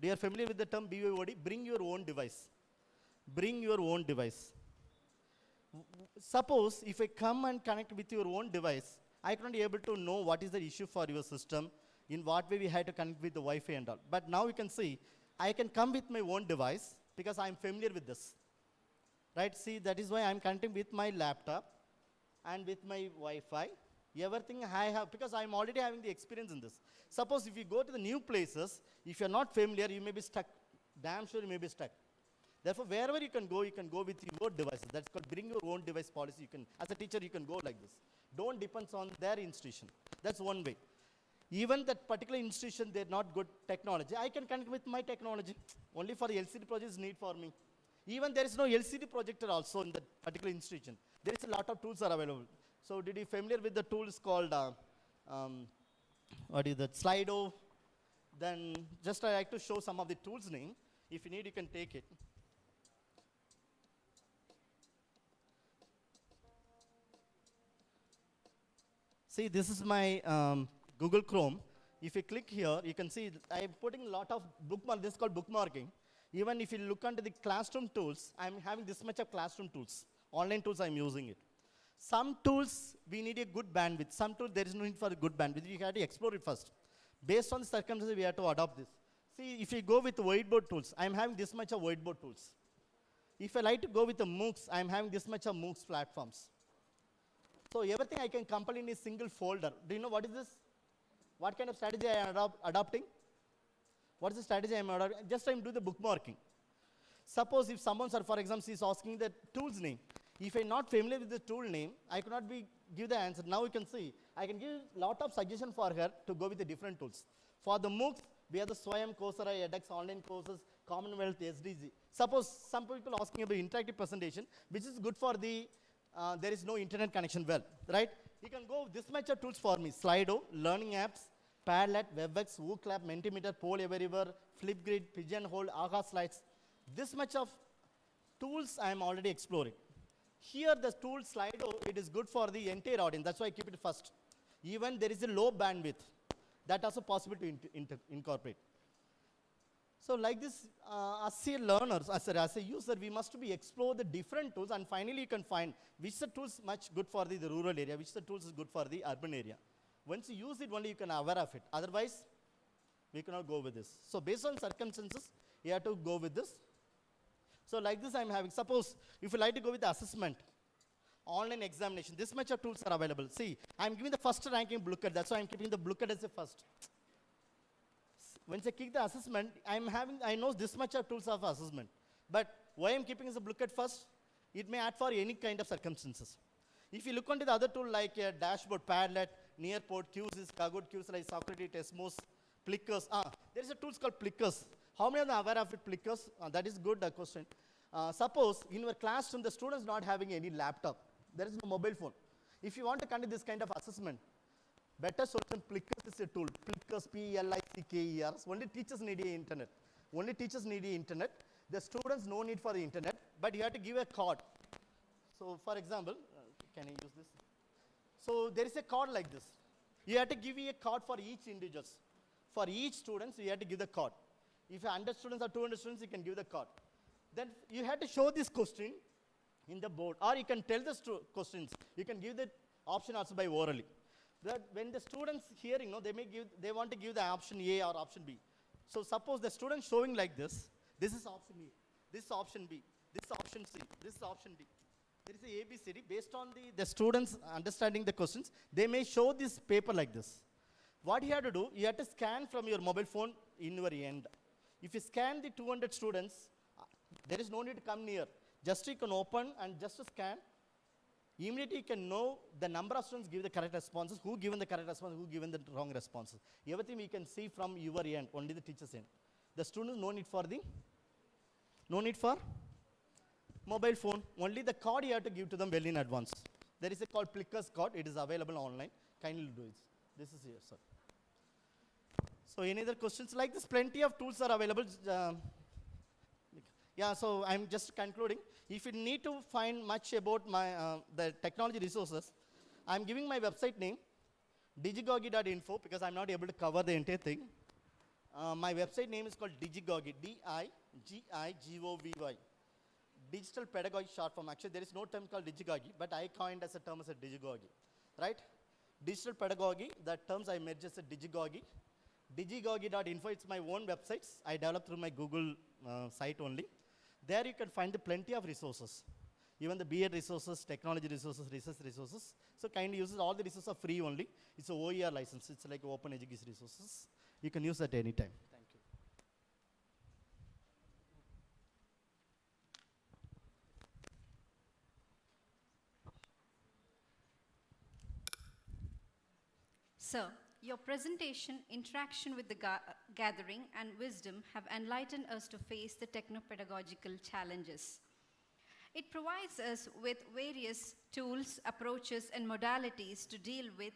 S1: Do you are familiar with the term BYOD? Bring your own device. Bring your own device. Suppose if I come and connect with your own device, I cannot be able to know what is the issue for your system, in what way we had to connect with the Wi-Fi and all. But now you can see, I can come with my own device because I'm familiar with this. Right? See, that is why I'm connecting with my laptop and with my Wi-Fi. Everything I have, because I'm already having the experience in this. Suppose if you go to the new places, if you're not familiar, you may be stuck. Damn sure you may be stuck. Therefore, wherever you can go with your devices. That's called bring your own device policy. You can, as a teacher, you can go like this. Don't depend on their institution. That's one way. Even that particular institution, they're not good technology. I can connect with my technology. Only for the LCD projects need for me. Even there is no LCD projector also in that particular institution. There is a lot of tools are available. So did you familiar with the tools called, what is that, Slido? Then just I like to show some of the tools name. If you need, you can take it. See, this is my Google Chrome. If you click here, you can see I am putting a lot of bookmark. This is called bookmarking. Even if you look under the classroom tools, I'm having this much of classroom tools. Online tools, I'm using it. Some tools, we need a good bandwidth. Some tools, there is no need for a good bandwidth. You have to explore it first. Based on the circumstances, we have to adopt this. See, if you go with whiteboard tools, I'm having this much of whiteboard tools. If I like to go with the MOOCs, I'm having this much of MOOCs platforms. So everything I can compile in a single folder. Do you know what is this? What kind of strategy I am adopting? What is the strategy I am adopting? Just I'm doing the bookmarking. Suppose if someone, for example, is asking the tool's name. If I'm not familiar with the tool name, I cannot give the answer. Now you can see, I can give a lot of suggestion for her to go with the different tools. For the MOOCs, we have the SWAYAM, Coursera, edX, online courses, Commonwealth, SDG. Suppose some people asking about interactive presentation, which is good for the, there is no internet connection well, right? You can go this much of tools for me. Slido, learning apps, Padlet, WebEx, WooClap, Mentimeter, Poll Everywhere, Flipgrid, Pigeonhole, Aga Slides. This much of tools I am already exploring. Here the tool Slido, it is good for the entire audience. That's why I keep it first. Even there is a low bandwidth, that also possible to incorporate. So like this, as a learner, as a user, we must be explore the different tools, and finally you can find which the tools much good for the rural area, which the tools is good for the urban area. Once you use it, only you can aware of it. Otherwise, we cannot go with this. So based on circumstances, you have to go with this. So like this I'm having, suppose if you like to go with the assessment, online examination, this much of tools are available. See, I'm giving the first ranking Blooker, that's why I'm keeping the Blooker as the first. once I click the assessment, I know this much of tools of assessment. But why I'm keeping as a booklet first? It may add for any kind of circumstances. If you look onto the other tool like dashboard, Padlet, Nearport, Qizzes, Kahoot, Quiz like Socrates, Tesmos, Plickers. There is a tool called Plickers. How many of them are aware of it, Plickers? That is good question. Suppose in your classroom the students not having any laptop. There is no mobile phone. If you want to conduct this kind of assessment, better solution Plickers is a tool. Plickers, P-L-I-C-K-E-R. Only teachers need the internet. Only teachers need the internet. The students no need for the internet, but you have to give a code. So for example, can I use this? So there is a code like this. You have to give a code for each individuals. For each students, you have to give the code. If 100 students or 200 students, you can give the code. Then you have to show this question in the board, or you can tell the questions. You can give the option also by orally. That when the students hearing, they want to give the option A or option B. So suppose the student showing like this. This is option A. This is option B. This is option C. This is option D. There is a ABCD. Based on the students understanding the questions, they may show this paper like this. What you have to do, you have to scan from your mobile phone in your end. If you scan the 200 students, there is no need to come near. Just you can open and just to scan. Immediately you can know the number of students give the correct responses, who given the correct response, who given the wrong responses. Everything we can see from your end, only the teacher's end. The students no need for mobile phone. Only the code you have to give to them well in advance. There is a called Plickers code. It is available online. Kindly do it. This is here, sir. So any other questions like this? Plenty of tools are available. Yeah, so I'm just concluding. If you need to find much about the technology resources, I'm giving my website name, digigogi.info, because I'm not able to cover the entire thing. My website name is called Digigogi, D-I-G-I-G-O-V-Y. Digital Pedagogy short form. Actually, there is no term called Digigogi, but I coined as a term as a Digigogi, right? Digital Pedagogy, that terms I made as a Digigogi. Digigogi.info, it's my own websites. I developed through my Google site only. There you can find the plenty of resources. Even the BEd resources, technology resources, research resources. So kindly use it. All the resources are free only. It's a OER license. It's like open education resources. You can use that anytime. Thank you.
S3: Sir, your presentation, interaction with the gathering, and wisdom have enlightened us to face the techno-pedagogical challenges. It provides us with various tools, approaches, and modalities to deal with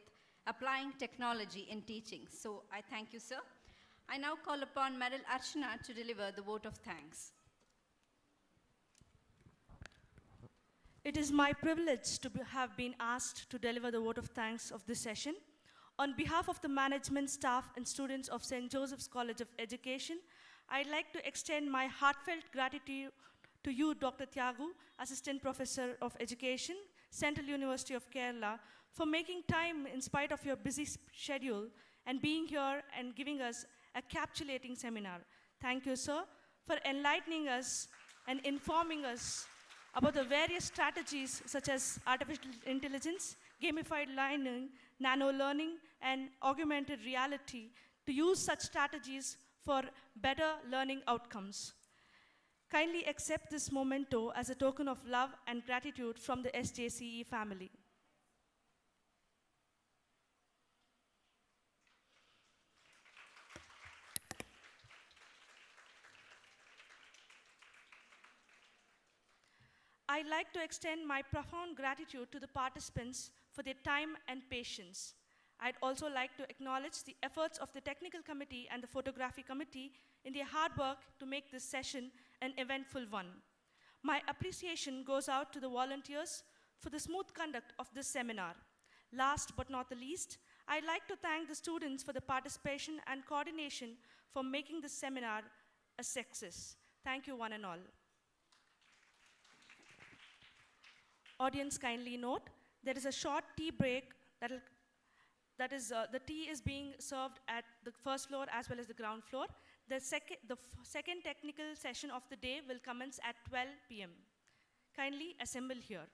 S3: applying technology in teaching. So I thank you, sir. I now call upon Madam Archana to deliver the vote of thanks.
S4: It is my privilege to have been asked to deliver the vote of thanks of this session. On behalf of the management, staff, and students of St. Joseph's College of Education, I'd like to extend my heartfelt gratitude to you, Dr. Thiyagu, Assistant Professor of Education, Central University of Kerala, for making time in spite of your busy schedule and being here and giving us a capsulating seminar. Thank you, sir, for enlightening us and informing us about the various strategies such as artificial intelligence, gamified learning, nano-learning, and augmented reality to use such strategies for better learning outcomes. Kindly accept this memento as a token of love and gratitude from the SJCE family. I'd like to extend my profound gratitude to the participants for their time and patience. I'd also like to acknowledge the efforts of the technical committee and the photography committee in their hard work to make this session an eventful one. My appreciation goes out to the volunteers for the smooth conduct of this seminar. Last but not the least, I'd like to thank the students for the participation and coordination for making this seminar a success. Thank you, one and all. Audience, kindly note, there is a short tea break the tea is being served at the first floor as well as the ground floor. The second technical session of the day will commence at 12 p.m. Kindly assemble here.